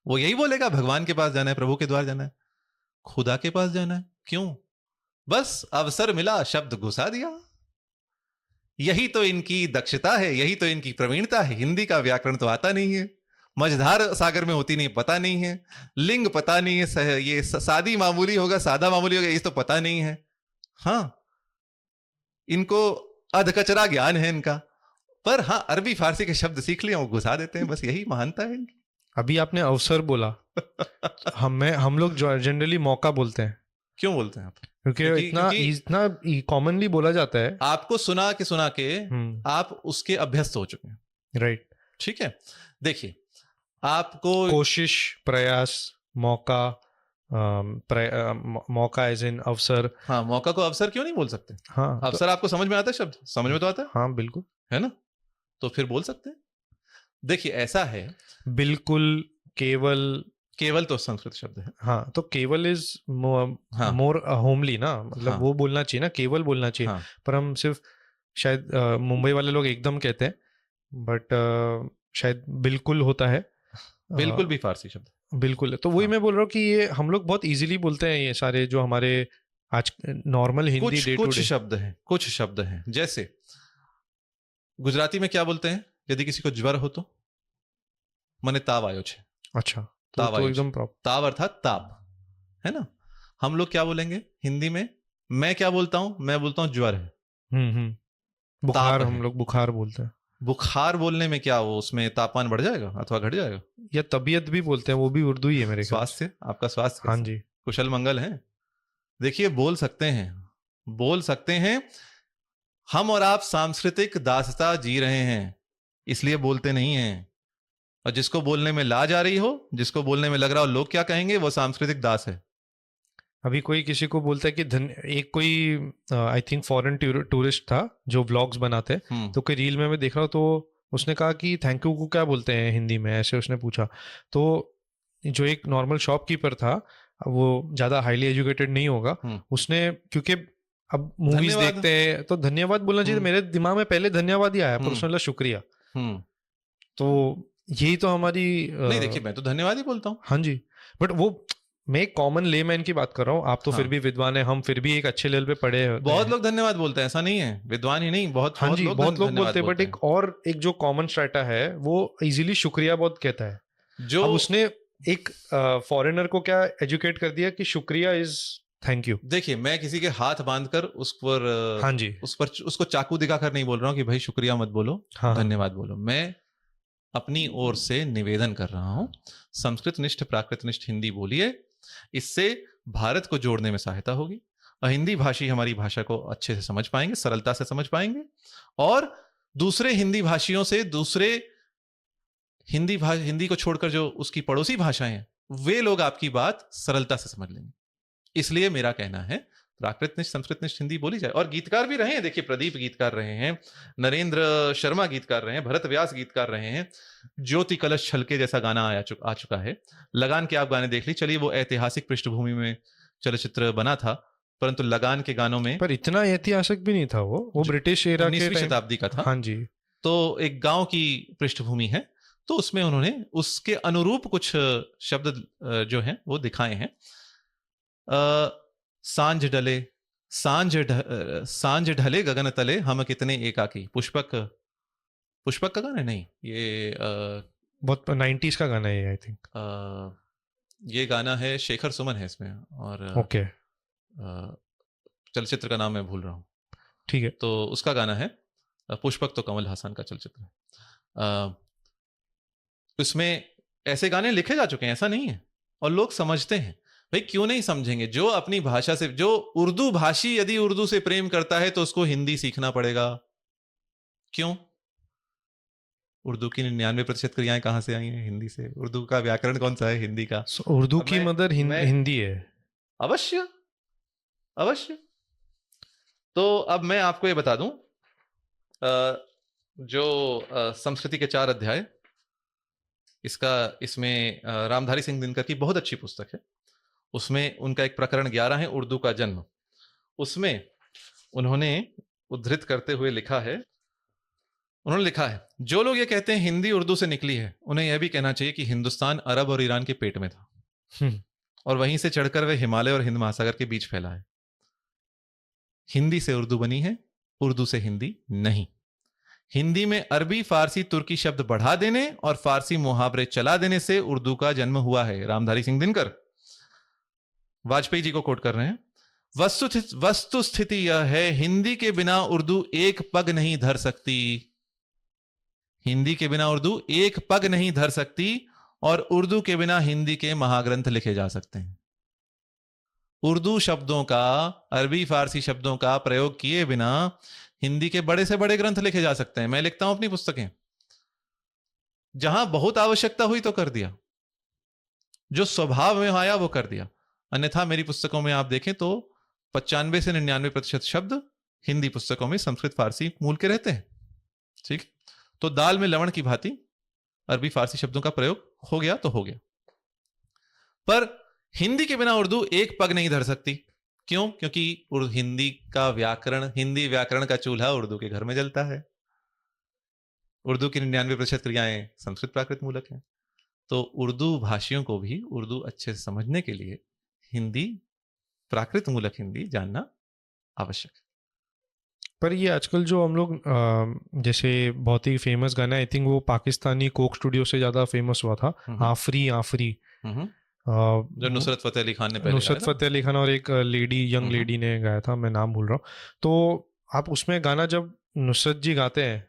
वो यही बोलेगा भगवान के पास जाना है, प्रभु के द्वार जाना है, खुदा के पास जाना है। क्यों? बस अवसर मिला, शब्द घुसा दिया। यही तो इनकी दक्षता है, यही तो इनकी प्रवीणता है। हिंदी का व्याकरण तो आता नहीं है, मझधार सागर में होती नहीं, पता नहीं है, लिंग पता नहीं है, ये सादी मामूली होगा, सादा मामूली होगा, ये तो पता नहीं है। हाँ, इनको अधकचरा ज्ञान है इनका, पर हाँ अरबी फारसी के शब्द सीख लिए, वो घुसा देते हैं, बस यही महानता है इनकी। अभी आपने अवसर बोला हम लोग जनरली मौका बोलते हैं। क्यों बोलते हैं आप? क्योंकि इतना कॉमनली बोला जाता है, आपको सुना के आप उसके अभ्यस्त हो चुके हैं, राइट? ठीक है, देखिए, आपको कोशिश, प्रयास, मौका, मौका एज इन अवसर। हाँ, मौका को अवसर क्यों नहीं बोल सकते? हाँ, अवसर आपको समझ में आता है? शब्द समझ में तो आता है। हाँ बिल्कुल, है ना, तो फिर बोल सकते हैं। देखिए ऐसा है, बिल्कुल, केवल तो संस्कृत शब्द है। हाँ, तो केवल इज मोर होमली ना, मतलब हाँ, वो बोलना चाहिए ना, केवल बोलना चाहिए। हाँ, पर हम सिर्फ शायद मुंबई वाले लोग एकदम कहते हैं, बट शायद बिल्कुल होता है। बिल्कुल भी फारसी शब्द है। बिल्कुल है। तो वही हाँ। मैं बोल रहा हूँ कि ये हम लोग बहुत इजीली बोलते हैं, ये सारे जो हमारे आज नॉर्मल हिंदी कुछ डे टू कुछ डे। शब्द हैं, कुछ शब्द हैं, जैसे गुजराती में क्या बोलते हैं यदि किसी को ज्वर हो तो? मने ताव आयो छे। अच्छा, ताव तो आयो एकदम छे। प्रॉपर। ताव अर्थात ताप, है ना? हम लोग क्या बोलेंगे हिंदी में? मैं क्या बोलता हूं? मैं बोलता हूं ज्वर है, ताप बुखार, हम है। लोग बुखार बोलते हैं। बुखार बोलने में क्या वो उसमें तापमान बढ़ जाएगा अथवा घट जाएगा? या तबीयत भी बोलते हैं, वो भी उर्दू ही है मेरे ख्याल से। स्वास्थ्य, आपका स्वास्थ्य हाँ कैसा? जी। कुशल मंगल है? देखिए बोल सकते हैं, बोल सकते हैं। हम और आप सांस्कृतिक दासता जी रहे हैं, इसलिए बोलते नहीं हैं। और जिसको बोलने में लाज आ रही हो, जिसको बोलने में लग रहा हो लोग क्या कहेंगे, वो सांस्कृतिक दास है। अभी कोई किसी को बोलता है कि एक कोई आई थिंक फॉरेन टूरिस्ट था जो व्लॉग्स बनाते हैं, तो कोई रील में मैं देख रहा हूँ, तो उसने कहा कि थैंक यू को क्या बोलते हैं हिंदी में, ऐसे उसने पूछा। तो जो एक नॉर्मल शॉपकीपर था, वो ज़्यादा हाईली एजुकेटेड नहीं होगा, उसने, क्योंकि अब मूवीज धन्यवाद। देखते हैं तो धन्यवाद बोलना चाहिए, मेरे दिमाग में पहले धन्यवाद ही आया, पर उसने बोला शुक्रिया। तो यही तो हमारी नहीं देखिए, मैं तो धन्यवाद ही बोलता हूँ। हाँ जी, बट वो मैं एक कॉमन लेमैन की बात कर रहा हूँ, आप तो फिर भी विद्वान है, हम फिर भी एक अच्छे लेवल पे पढ़े होते बहुत हैं। लोग धन्यवाद बोलते हैं, ऐसा नहीं है, विद्वान ही नहीं, बहुत हाँ जी, बहुत लोग बोलते हैं, बट हैं। एक और एक जो कॉमन स्ट्रैटा है वो इजीली शुक्रिया बहुत कहता है। जो अब उसने एक फॉरेनर को क्या एजुकेट कर दिया कि शुक्रिया इज थैंक यू। देखिए, मैं किसी के हाथ बांधकर उस पर हाँ जी, उसको चाकू दिखाकर नहीं बोल रहा हूँ कि भाई शुक्रिया मत बोलो, हाँ, धन्यवाद बोलो। मैं अपनी ओर से निवेदन कर रहा हूं, संस्कृत निष्ठ प्राकृत निष्ठ हिंदी बोलिए, इससे भारत को जोड़ने में सहायता होगी। हिंदी भाषी हमारी भाषा को अच्छे से समझ पाएंगे, सरलता से समझ पाएंगे, और दूसरे हिंदी भाषियों से, दूसरे हिंदी को छोड़कर जो उसकी पड़ोसी भाषाएं हैं, वे लोग आपकी बात सरलता से समझ लेंगे। इसलिए मेरा कहना है प्राकृतनिष्ठ संस्कृतनिष्ठ हिंदी बोली जाए। और गीतकार भी रहे हैं, देखिए प्रदीप गीतकार रहे हैं, नरेंद्र शर्मा गीतकार रहे हैं, भरत व्यास गीतकार रहे हैं, ज्योति कलश छलके जैसा गाना आ चुका है, लगान के आप गाने देख ली। चलिए, वो ऐतिहासिक पृष्ठभूमि में चलचित्र बना था, परंतु लगान के गानों में, पर इतना ऐतिहासिक भी नहीं था वो ब्रिटिश एरा के 19वीं शताब्दी का था। हाँ जी, तो एक गांव की पृष्ठभूमि है, तो उसमें उन्होंने उसके अनुरूप कुछ शब्द जो हैं वो दिखाए हैं। सांझ डले, सांझ ढले गगन तले हम कितने एकाकी। पुष्पक का गाना नहीं, ये बहुत 90s का गाना है आई थिंक। ये गाना है, शेखर सुमन है इसमें, और ओके, चलचित्र का नाम मैं भूल रहा हूँ, ठीक है। तो उसका गाना है। पुष्पक तो कमल हासन का चलचित्र है। इसमें ऐसे गाने लिखे जा चुके हैं, ऐसा नहीं है, और लोग समझते हैं। भाई क्यों नहीं समझेंगे? जो अपनी भाषा से, जो उर्दू भाषी यदि उर्दू से प्रेम करता है तो उसको हिंदी सीखना पड़ेगा। क्यों? उर्दू की 99% क्रियाएं कहां से आई हैं? हिंदी से। उर्दू का व्याकरण कौन सा है? हिंदी का। उर्दू की मदर हिंदी है। अवश्य अवश्य। तो अब मैं आपको ये बता दूं, जो संस्कृति के 4 अध्याय, इसमें रामधारी सिंह दिनकर की बहुत अच्छी पुस्तक है, उसमें उनका एक प्रकरण 11 है, उर्दू का जन्म। उसमें उन्होंने उद्धृत करते हुए लिखा है, उन्होंने लिखा है, जो लोग ये कहते हैं हिंदी उर्दू से निकली है, उन्हें यह भी कहना चाहिए कि हिंदुस्तान अरब और ईरान के पेट में था, और वहीं से चढ़कर वह हिमालय और हिंद महासागर के बीच फैला है। हिंदी से उर्दू बनी है, उर्दू से हिंदी नहीं। हिंदी में अरबी, फारसी, तुर्की शब्द बढ़ा देने और फारसी मुहावरे चला देने से उर्दू का जन्म हुआ है। रामधारी सिंह दिनकर वाजपेयी जी को कोट कर रहे हैं। वस्तु स्थिति यह है, हिंदी के बिना उर्दू एक पग नहीं धर सकती। हिंदी के बिना उर्दू एक पग नहीं धर सकती, और उर्दू के बिना हिंदी के महाग्रंथ लिखे जा सकते हैं। उर्दू शब्दों का, अरबी फारसी शब्दों का प्रयोग किए बिना हिंदी के बड़े से बड़े ग्रंथ लिखे जा सकते हैं। मैं लिखता हूं अपनी पुस्तकें, जहां बहुत आवश्यकता हुई तो कर दिया, जो स्वभाव में आया वो कर दिया। अन्यथा मेरी पुस्तकों में आप देखें तो 95 से 99% शब्द हिंदी पुस्तकों में संस्कृत फारसी मूल के रहते हैं। ठीक, तो दाल में लवण की भांति अरबी फारसी शब्दों का प्रयोग हो गया तो हो गया, पर हिंदी के बिना उर्दू एक पग नहीं धर सकती। क्यों? क्योंकि हिंदी का व्याकरण, हिंदी व्याकरण का चूल्हा उर्दू के घर में जलता है। उर्दू की 99% क्रियाएं संस्कृत प्राकृत मूलक हैं। तो उर्दू भाषियों को भी उर्दू अच्छे से समझने के लिए हिंदी, प्राकृत मूलक हिंदी जानना आवश्यक है। पर ये आजकल जो हम लोग जैसे बहुत ही फेमस गाना, आई थिंक वो पाकिस्तानी कोक स्टूडियो से ज़्यादा फेमस हुआ था, आफरी आफरी, जो नुसरत फतेह अली खान ने पहले नुसरत फतेह अली खान और एक लेडी, यंग लेडी ने गाया था, मैं नाम भूल रहा हूँ। तो आप उसमें गाना जब नुसरत जी गाते हैं,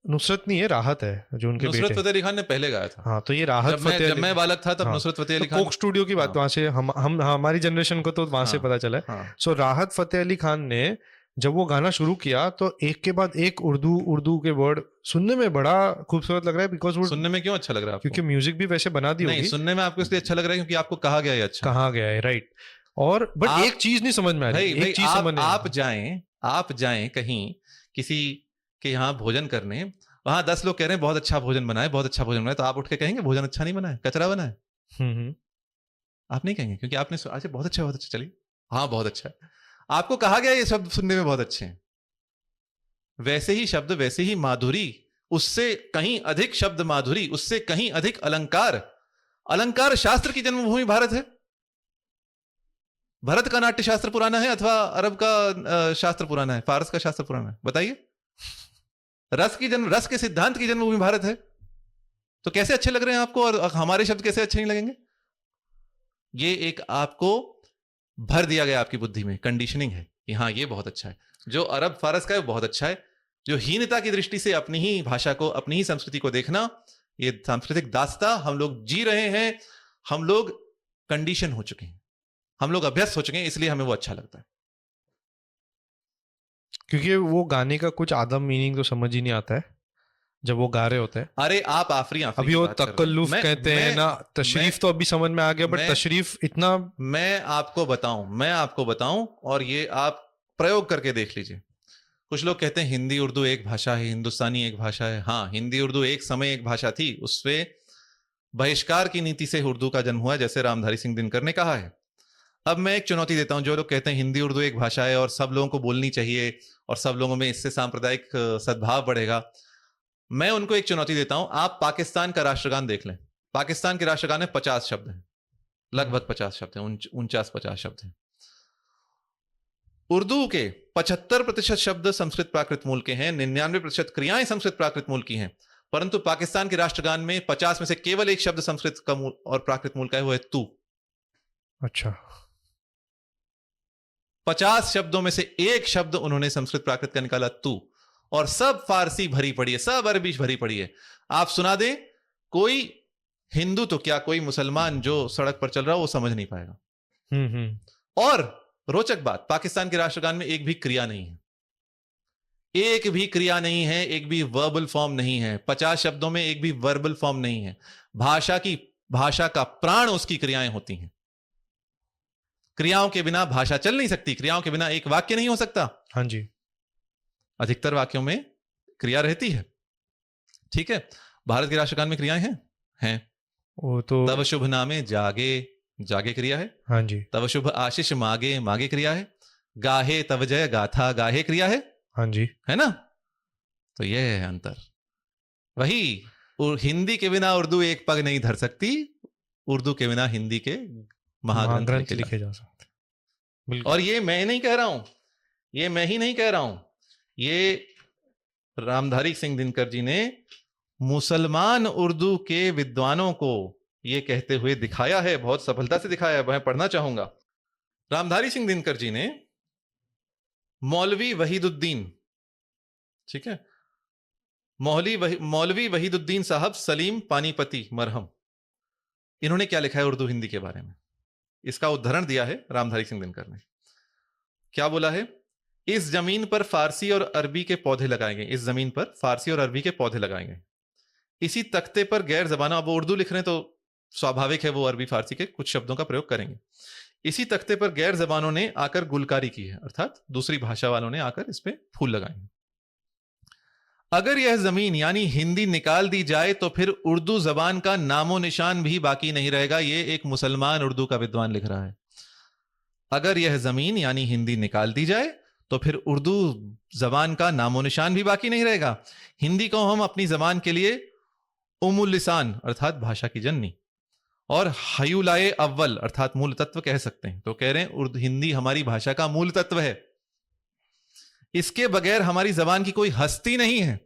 नुसरत नहीं है, राहत है जो उनके बेटे, नुसरत फतेह अली खान ने पहले गाया था। हाँ, तो ये राहत जब मैं बालक था तब हाँ, नुसरत फतेह अली तो खान, कोक स्टूडियो की बात वहां से हम हमारी जनरेशन को तो वहां से पता चला है। सो राहत फतेह अली खान ने जब वो गाना शुरू किया तो एक के बाद एक उर्दू के वर्ड सुनने में बड़ा खूबसूरत लग रहा है। बिकॉज वो सुनने में क्यों अच्छा लग रहा है आपको? क्योंकि म्यूजिक भी वैसे बना दी होगी। सुनने में आपको इसलिए अच्छा लग रहा है क्योंकि आपको कहा गया है अच्छा, कहा गया है, राइट। और बट एक चीज नहीं समझ में आ रही, एक चीज समझ नहीं, आप जाएं कहीं किसी के यहाँ भोजन करने, वहां 10 लोग कह रहे हैं बहुत अच्छा भोजन बनाए, बहुत अच्छा भोजन बनाए, तो आप उठ के कहेंगे भोजन अच्छा नहीं बनाए, कचरा बनाए? आप नहीं कहेंगे क्योंकि आपने अच्छा बहुत अच्छा, चलिए हाँ बहुत अच्छा है, आपको कहा गया ये शब्द सुनने में बहुत अच्छे हैं। वैसे ही शब्द, वैसे ही माधुरी, उससे कहीं अधिक शब्द माधुरी, उससे कहीं अधिक अलंकार। अलंकार शास्त्र की जन्मभूमि भारत है। भारत का नाट्य शास्त्र पुराना है अथवा अरब का शास्त्र पुराना है, फारस का शास्त्र पुराना है? बताइए। रस के सिद्धांत की जन्मभूमि भारत है। तो कैसे अच्छे लग रहे हैं आपको और हमारे शब्द कैसे अच्छे नहीं लगेंगे? ये एक आपको भर दिया गया आपकी बुद्धि में, कंडीशनिंग है कि हाँ ये बहुत अच्छा है, जो अरब फारस का है वो बहुत अच्छा है। जो हीनता की दृष्टि से अपनी ही भाषा को, अपनी ही संस्कृति को देखना, ये सांस्कृतिक दास्ता हम लोग जी रहे हैं, हम लोग कंडीशन हो चुके हैं, हम लोग अभ्यस्त हो चुके हैं, इसलिए हमें वो अच्छा लगता है। क्योंकि वो गाने का कुछ आदम मीनिंग तो समझ ही नहीं आता है जब वो गा रहे होते हैं। अरे आप आफरी अभी वो तकल्लुफ कहते हैं ना, तशरीफ तो अभी समझ में आ गया, बट तशरीफ इतना, मैं आपको बताऊं और ये आप प्रयोग करके देख लीजिए। कुछ लोग कहते हैं हिंदी उर्दू एक भाषा है, हिंदुस्तानी एक भाषा है। हाँ, हिंदी उर्दू एक समय एक भाषा थी, उससे बहिष्कार की नीति से उर्दू का जन्म हुआ, जैसे रामधारी सिंह दिनकर ने कहा है। अब मैं एक चुनौती देता हूं, जो लोग कहते हैं हिंदी उर्दू एक भाषा है और सब लोगों को बोलनी चाहिए और सब लोगों में इससे सांप्रदायिक सद्भाव बढ़ेगा, मैं उनको एक चुनौती देता हूं। आप पाकिस्तान का राष्ट्रगान देख लें। पाकिस्तान के राष्ट्रगान में 50 शब्द हैं, लगभग 50 शब्द हैं, 49-50 शब्द हैं। उर्दू के 75% शब्द संस्कृत प्राकृत मूल के हैं, 99% क्रियाएं संस्कृत प्राकृत मूल की हैं, परंतु पाकिस्तान के राष्ट्रगान में 50 में से केवल एक शब्द संस्कृत का मूल और प्राकृत मूल का है, वो है तू। अच्छा, 50 शब्दों में से एक शब्द उन्होंने संस्कृत प्राकृत का निकाला, तू। और सब फारसी भरी पड़ी है, सब अरबी भरी पड़ी है। आप सुना दें, कोई हिंदू तो क्या, कोई मुसलमान जो सड़क पर चल रहा हो वो समझ नहीं पाएगा। और रोचक बात, पाकिस्तान के राष्ट्रगान में एक भी क्रिया नहीं है, एक भी क्रिया नहीं है, एक भी वर्बल फॉर्म नहीं है। 50 शब्दों में एक भी वर्बल फॉर्म नहीं है। भाषा का प्राण उसकी क्रियाएं होती हैं। क्रियाओं के बिना भाषा चल नहीं सकती, क्रियाओं के बिना एक वाक्य नहीं हो सकता। हाँ जी, अधिकतर वाक्यों में क्रिया रहती है, ठीक है। भारत के राष्ट्रगान में क्रियाएं हैं। वो तो तव शुभ नामे जागे, जागे क्रिया है। हाँ जी। तव शुभ आशीष मागे, मागे क्रिया है। गाहे तव जय गाथा, गाहे क्रिया है। हाँ जी, है ना। तो यह है अंतर। वही हिंदी के बिना उर्दू एक पग नहीं धर सकती, उर्दू के बिना हिंदी के महाग्रंथ लिखे जा सकते। और ये मैं नहीं कह रहा हूं, ये मैं ही नहीं कह रहा हूं, ये रामधारी सिंह दिनकर जी ने मुसलमान उर्दू के विद्वानों को ये कहते हुए दिखाया है, बहुत सफलता से दिखाया है। मैं पढ़ना चाहूंगा। रामधारी सिंह दिनकर जी ने मौलवी वहीदुद्दीन, ठीक है, मौलवी वहीदुद्दीन साहब सलीम पानीपती मरहम, इन्होंने क्या लिखा है उर्दू हिंदी के बारे में, इसका उदाहरण दिया है रामधारी सिंह दिनकर ने। क्या बोला है? इस जमीन पर फारसी और अरबी के पौधे लगाए गए, इस जमीन पर फारसी और अरबी के पौधे लगाए गए। इसी तख्ते पर गैर जबाना, अब वो उर्दू लिख रहे हैं तो स्वाभाविक है वो अरबी फारसी के कुछ शब्दों का प्रयोग करेंगे। इसी तख्ते पर गैर जबानों ने आकर गुलकारी की है, अर्थात दूसरी भाषा वालों ने आकर इस पे फूल लगाए। अगर यह जमीन यानी हिंदी निकाल दी जाए तो फिर उर्दू जबान का नामो निशान भी बाकी नहीं रहेगा। ये एक मुसलमान उर्दू का विद्वान लिख रहा है। अगर यह जमीन यानी हिंदी निकाल दी जाए तो फिर उर्दू जबान का नामो निशान भी बाकी नहीं रहेगा। हिंदी को हम अपनी जबान के लिए उम्मुल लिसान अर्थात भाषा की जननी और हयुलाए अव्वल अर्थात मूल तत्व कह सकते हैं। तो कह रहे हैं उर्दू हिंदी हमारी भाषा का मूल तत्व है, इसके बगैर हमारी जबान की कोई हस्ती नहीं है,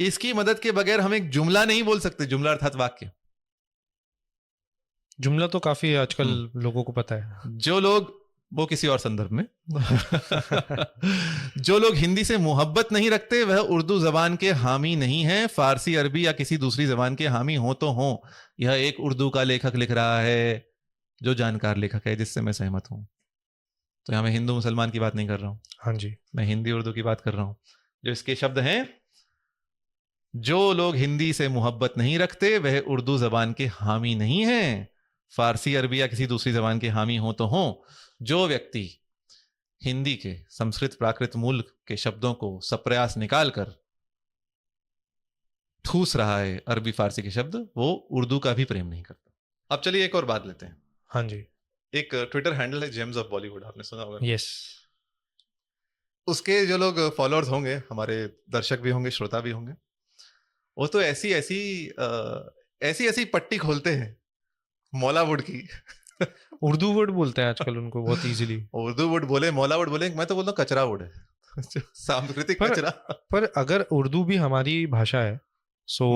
इसकी मदद के बगैर हम एक जुमला नहीं बोल सकते। जुमला अर्थात वाक्य। जुमला तो काफी आजकल लोगों को पता है। जो लोग, वो किसी और संदर्भ में जो लोग हिंदी से मोहब्बत नहीं रखते वह उर्दू जबान के हामी नहीं है। फारसी, अरबी या किसी दूसरी जबान के हामी हो तो हो। यह एक उर्दू का लेखक लिख रहा है, जो जानकार लेखक है, जिससे मैं सहमत हूं। तो यहां मैं हिंदू मुसलमान की बात नहीं कर रहा हूं, हाँ जी, मैं हिंदी उर्दू की बात कर रहा हूं। जो इसके शब्द हैं, जो लोग हिंदी से मोहब्बत नहीं रखते वह उर्दू जबान के हामी नहीं है। फारसी, अरबी या किसी दूसरी जबान के हामी हो तो हो। जो व्यक्ति हिंदी के संस्कृत प्राकृत मूल के शब्दों को सप्रयास निकालकर ठूस रहा है अरबी फारसी के शब्द, वो उर्दू का भी प्रेम नहीं करता। अब चलिए एक और बात लेते हैं। हाँ जी। एक ट्विटर हैंडल है जेम्स ऑफ बॉलीवुड, आपने सुना होगा। यस। उसके जो लोग फॉलोअर्स होंगे, हमारे दर्शक भी होंगे, श्रोता भी होंगे, वो तो ऐसी ऐसी पट्टी खोलते हैं मौलावुड की उर्दू वर्ड बोलते हैं आजकल उनको बहुत इजीली। उर्दू वुड बोले, मौला वुड बोले, मैं तो बोलता हूँ कचरा वुड है सांस्कृतिक कचरा। पर अगर उर्दू भी हमारी भाषा है, सो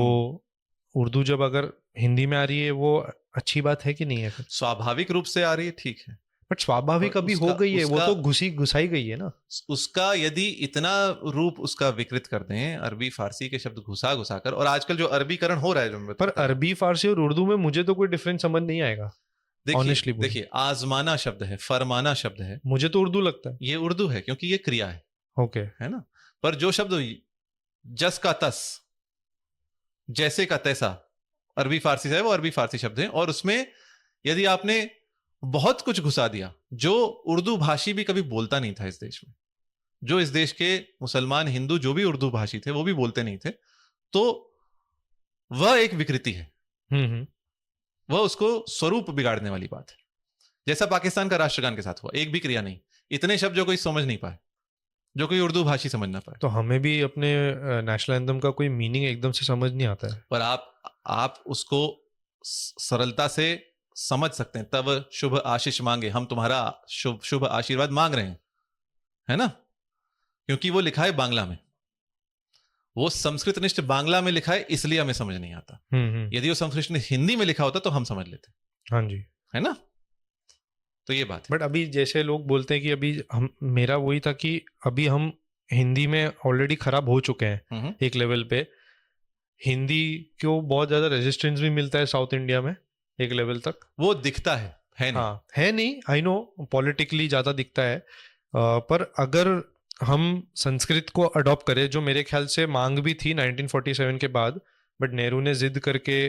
उर्दू जब अगर हिंदी में आ रही है, वो अच्छी बात है कि नहीं है? फिर स्वाभाविक रूप से आ रही है, ठीक है, बट स्वाभाविक अभी हो गई है, वो तो घुसाई गई है ना। उसका यदि इतना रूप उसका विकृत कर दें, अरबी फारसी के शब्द घुसा घुसा कर, और आजकल जो अरबीकरण हो रहा है, जो पर अरबी फारसी और उर्दू में मुझे तो कोई डिफरेंस समझ नहीं आएगा। देखिए आजमाना शब्द है, फरमाना शब्द है, मुझे तो उर्दू लगता है। ये उर्दू है क्योंकि ये क्रिया है, ओके, है ना। पर जो शब्द जस का तस, जैसे का तैसा, अरबी फारसी से है, वो अरबी फारसी शब्द है। और उसमें यदि आपने बहुत कुछ घुसा दिया जो उर्दू भाषी भी कभी बोलता नहीं था इस देश में, जो इस देश के मुसलमान, हिंदू जो भी उर्दू भाषी थे वो भी बोलते नहीं थे, तो वह एक विकृति है। वह उसको स्वरूप बिगाड़ने वाली बात है। जैसा पाकिस्तान का राष्ट्रगान के साथ हुआ, एक भी क्रिया नहीं, इतने शब्द जो कोई समझ नहीं पाए, जो कोई उर्दू भाषी समझ ना पाए। तो हमें भी अपने नेशनल एंथम का कोई मीनिंग एकदम से समझ नहीं आता है। पर आप उसको सरलता से समझ सकते हैं। तब शुभ आशीष मांगे, हम तुम्हारा शुभ आशीर्वाद मांग रहे हैं, है ना, क्योंकि वो लिखा है बांग्ला में, वो संस्कृत निष्ठ बांग्ला में लिखा है, इसलिए हमें समझ नहीं आता। यदि वो संस्कृत निष्ठ हिंदी में लिखा होता तो हम समझ लेते। हाँ जी, है ना। तो ये बात है। बट अभी जैसे लोग बोलते हैं कि अभी हम, मेरा वही था कि अभी हम हिंदी में ऑलरेडी खराब हो चुके हैं एक लेवल पे। हिंदी को बहुत ज्यादा रेजिस्टेंस भी मिलता है साउथ इंडिया में एक लेवल तक, वो दिखता है नहीं। हाँ, है नहीं, आई नो पॉलिटिकली ज्यादा दिखता है। पर अगर हम संस्कृत को अडॉप्ट करें, जो मेरे ख्याल से मांग भी थी 1947 के बाद, बट नेहरू ने जिद करके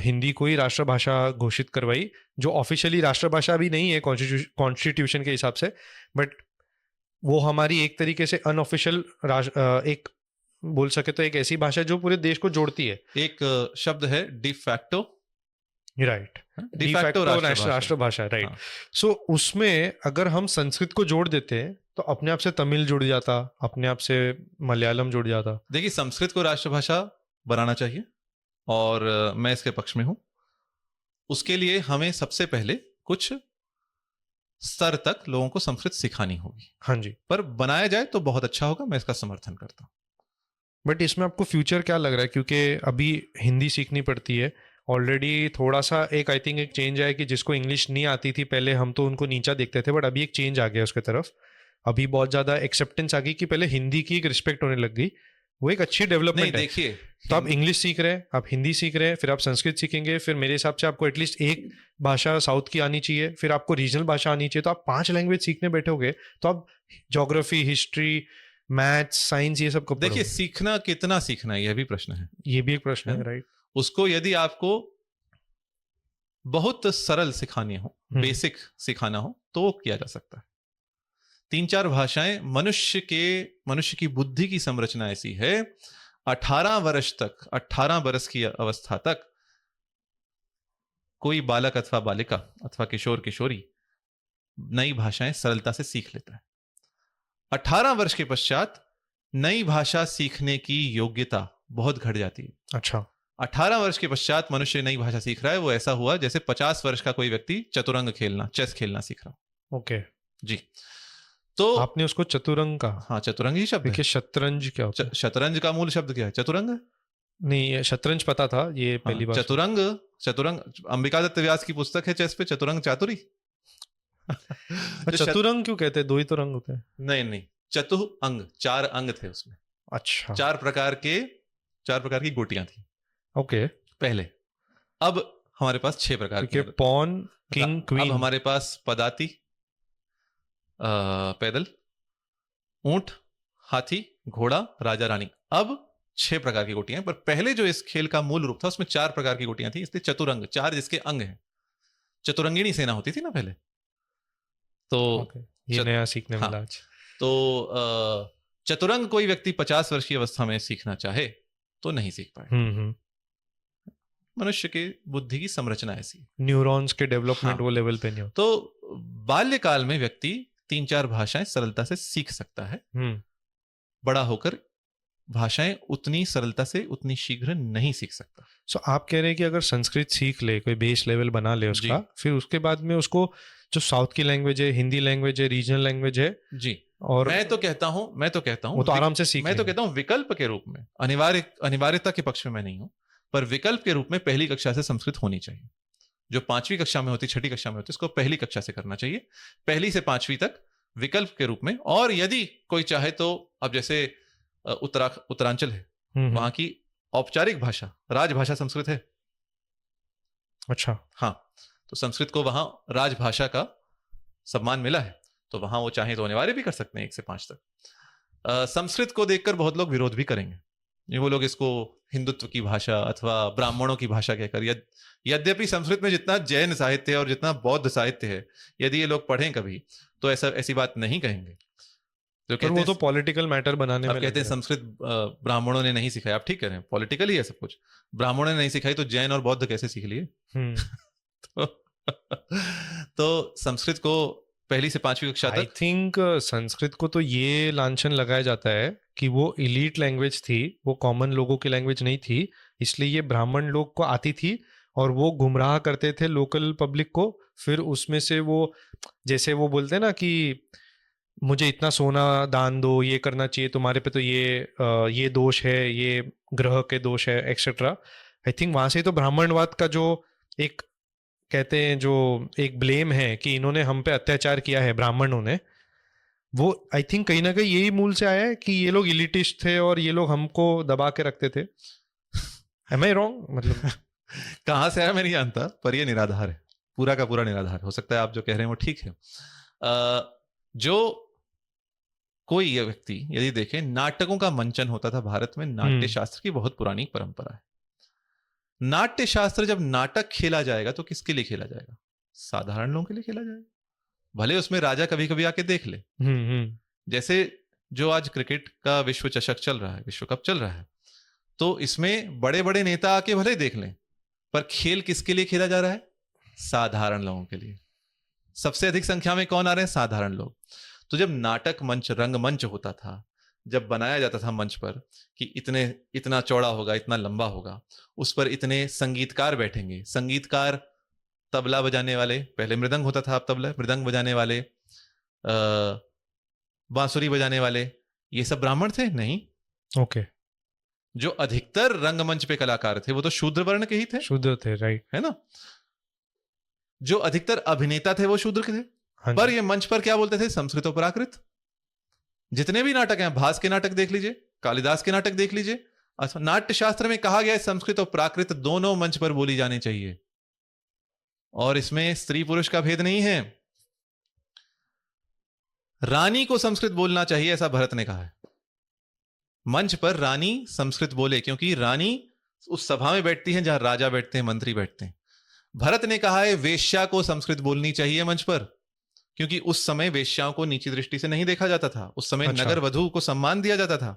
हिंदी को ही राष्ट्रभाषा घोषित करवाई, जो ऑफिशियली राष्ट्रभाषा भी नहीं है कॉन्स्टिट्यूशन के हिसाब से, बट वो हमारी एक तरीके से अनऑफिशियल एक बोल सके तो एक ऐसी भाषा जो पूरे देश को जोड़ती है। एक शब्द है डिफैक्टो, राइट, डिफैक्टो राष्ट्रभाषा, राइट। सो उसमें अगर हम संस्कृत को जोड़ देते तो अपने आप से तमिल जुड़ जाता, अपने आप से मलयालम जुड़ जाता। देखिए, संस्कृत को राष्ट्रभाषा बनाना चाहिए और मैं इसके पक्ष में हूं। उसके लिए हमें सबसे पहले कुछ स्तर तक लोगों को संस्कृत सिखानी होगी। हाँ जी, पर बनाया जाए तो बहुत अच्छा होगा, मैं इसका समर्थन करता हूं। बट इसमें आपको फ्यूचर क्या लग रहा है? क्योंकि अभी हिंदी सीखनी पड़ती है ऑलरेडी, थोड़ा सा एक आई थिंक एक चेंज आया कि जिसको इंग्लिश नहीं आती थी पहले हम तो उनको नीचा देखते थे, बट अभी एक चेंज आ गया उसके तरफ। अभी बहुत ज्यादा एक्सेप्टेंस आ गई कि पहले हिंदी की एक रिस्पेक्ट होने लग गई, वो एक अच्छी डेवलपमेंट है। देखिए, तो आप इंग्लिश सीख रहे हैं, आप हिंदी सीख रहे हैं, फिर आप संस्कृत सीखेंगे, फिर मेरे हिसाब से आपको एटलीस्ट एक भाषा साउथ की आनी चाहिए, फिर आपको रीजनल भाषा आनी चाहिए। तो आप 5 लैंग्वेज सीखने बैठोगे तो आप ज्योग्राफी, हिस्ट्री, मैथ्स, साइंस, ये सब कब देखिए, सीखना कितना सीखना है, यह भी प्रश्न है। ये भी एक प्रश्न है, राइट। उसको यदि आपको बहुत सरल सिखानी हो, बेसिक सिखाना हो, तो वो किया जा सकता है। 3-4 भाषाएं, मनुष्य की बुद्धि की संरचना ऐसी है, 18 वर्ष की अवस्था तक कोई बालक अथवा बालिका अथवा किशोर किशोरी नई भाषाएं सरलता से सीख लेता है। 18 वर्ष के पश्चात नई भाषा सीखने की योग्यता बहुत घट जाती है। अच्छा। 18 वर्ष के पश्चात मनुष्य नई भाषा सीख रहा है, वो ऐसा हुआ जैसे 50 वर्ष का कोई व्यक्ति चतुरंग खेलना, चेस खेलना सीख रहा। ओके जी। तो आपने उसको चतुरंग कहा? हाँ, चतुरंग ही शब्द है। देखिए शतरंज क्या होता है? शतरंज का मूल शब्द क्या है? चतुरंग है। नहीं, ये शतरंज पता था, ये पहली बार। चतुरंग, चतुरंग अंबिका दत्त व्यास की पुस्तक है चेस पे, चतुरंग चातुरी। चतुरंग क्यों कहते हैं? दो ही तो रंग होते हैं। नहीं नहीं, चतु अंग, 4 अंग थे उसमें। अच्छा। 4 प्रकार की गोटियां थी ओके। पहले। अब हमारे पास 6 प्रकार की। Pawn, king, queen. अब हमारे पास पदाती, पैदल, ऊंट, हाथी, घोड़ा, राजा, रानी। अब 6 प्रकार की गोटियां। पर पहले जो इस खेल का मूल रूप था उसमें 4 प्रकार की गोटियां थी, इसलिए चतुरंग, 4 जिसके अंग हैं। चतुरंगिणी सेना होती थी ना पहले। तो ये नया सीखने मिला आज। तो चतुरंग कोई व्यक्ति 50 वर्ष की अवस्था में सीखना चाहे तो नहीं सीख पाए। मनुष्य के बुद्धि की संरचना ऐसी, न्यूरॉन्स के डेवलपमेंट वो लेवल पे नहीं हो। तो बाल्यकाल में व्यक्ति 3-4 भाषाएं सरलता से सीख सकता है। बड़ा होकर भाषाएं उतनी सरलता से, उतनी शीघ्र नहीं सीख सकता। सो आप कह रहे हैं कि अगर संस्कृत सीख ले, कोई बेस लेवल बना ले उसका, फिर उसके बाद में उसको जो साउथ की लैंग्वेज है, हिंदी लैंग्वेज है, रीजनल लैंग्वेज है जी, और मैं तो कहता हूं वो तो आराम से सीख मैं तो कहता हूं विकल्प के रूप में, अनिवार्यता के पक्ष में मैं नहीं हूं, पर विकल्प के रूप में पहली कक्षा से संस्कृत होनी चाहिए। जो 5वीं कक्षा में होती, 6ठी कक्षा में होती, इसको पहली कक्षा से करना चाहिए, 1 से 5वीं तक विकल्प के रूप में। और यदि कोई चाहे तो, अब जैसे उत्तरांचल है, वहां की औपचारिक भाषा, राजभाषा संस्कृत है। अच्छा। हाँ, तो संस्कृत को वहां राजभाषा का सम्मान मिला है, तो वहां वो चाहे तो अनिवार्य भी कर सकते हैं 1 से 5 तक। संस्कृत को देखकर बहुत लोग विरोध भी करेंगे, वो लोग इसको हिंदुत्व की भाषा अथवा ब्राह्मणों की भाषा कहकर, यद्यपि संस्कृत में जितना जैन साहित्य है और जितना बौद्ध साहित्य है, यदि ये लोग पढ़ें कभी तो ऐसी बात नहीं कहेंगे। तो वो तो पॉलिटिकल मैटर बनाने में कहते हैं संस्कृत ब्राह्मणों ने नहीं सिखाई। आप ठीक कह रहे हैं, पॉलिटिकल ही है सब कुछ। ब्राह्मणों ने नहीं सिखाई तो जैन और बौद्ध कैसे सीख लिए? तो संस्कृत को 1 से 5वीं कक्षा तक, आई थिंक संस्कृत को तो ये लांछन लगाया जाता है कि वो इलीट लैंग्वेज थी, वो कॉमन लोगों की लैंग्वेज नहीं थी, इसलिए ये ब्राह्मण लोग को आती थी और वो गुमराह करते थे लोकल पब्लिक को। फिर उसमें से वो, जैसे वो बोलते हैं ना कि मुझे इतना सोना दान दो, ये करना चाहिए तुम्हारे पे, तो ये दोष है, ये ग्रह के दोष है, एक्सेट्रा। आई थिंक वहां से तो ब्राह्मणवाद का जो एक कहते हैं, जो एक ब्लेम है कि इन्होंने हम पे अत्याचार किया है ब्राह्मणों ने, वो आई थिंक कहीं ना कहीं यही मूल से आया है कि ये लोग इलिटिस्ट थे और ये लोग हमको दबा के रखते थे। Am I wrong? मतलब कहां से आया मैं नहीं जानता, पर ये निराधार है, पूरा का पूरा निराधार। हो सकता है आप जो कह रहे हैं वो ठीक है। जो कोई ये व्यक्ति यदि देखे, नाटकों का मंचन होता था भारत में, नाट्य शास्त्र की बहुत पुरानी परंपरा है। नाट्य शास्त्र जब नाटक खेला जाएगा तो किसके लिए खेला जाएगा? साधारण लोगों के लिए खेला जाएगा, भले उसमें राजा कभी कभी आके देख ले। जैसे जो आज क्रिकेट का विश्व चषक चल रहा है, विश्व कप चल रहा है, तो इसमें बड़े बड़े नेता आके भले देख लें, पर खेल किसके लिए खेला जा रहा है? साधारण लोगों के लिए। सबसे अधिक संख्या में कौन आ रहे हैं? साधारण लोग। तो जब नाटक मंच, रंगमंच होता था, जब बनाया जाता था मंच पर कि इतना चौड़ा होगा, इतना लंबा होगा, उस पर इतने संगीतकार बैठेंगे, संगीतकार, तबला बजाने वाले, पहले मृदंग होता था, अब तबला, मृदंग बजाने वाले, बांसुरी बजाने वाले, ये सब ब्राह्मण थे? नहीं। ओके। जो अधिकतर रंगमंच पे कलाकार थे वो तो शूद्र वर्ण के ही थे। शूद्र थे, राइट, है ना। जो अधिकतर अभिनेता थे वो शूद्र के थे। पर ये मंच पर क्या बोलते थे? संस्कृत और प्राकृत। जितने भी नाटक हैं, भास के नाटक देख लीजिए, कालिदास के नाटक देख लीजिए, नाट्य शास्त्र में कहा गया है संस्कृत और प्राकृत दोनों मंच पर बोली जानी चाहिए, और इसमें स्त्री पुरुष का भेद नहीं है। रानी को संस्कृत बोलना चाहिए, ऐसा भरत ने कहा है। मंच पर रानी संस्कृत बोले, क्योंकि रानी उस सभा में बैठती है जहां राजा बैठते हैं, मंत्री बैठते हैं। भरत ने कहा है वेश्या को संस्कृत बोलनी चाहिए मंच पर, क्योंकि उस समय वेश्याओं को नीची दृष्टि से नहीं देखा जाता था। उस समय नगर वधू को सम्मान दिया जाता था,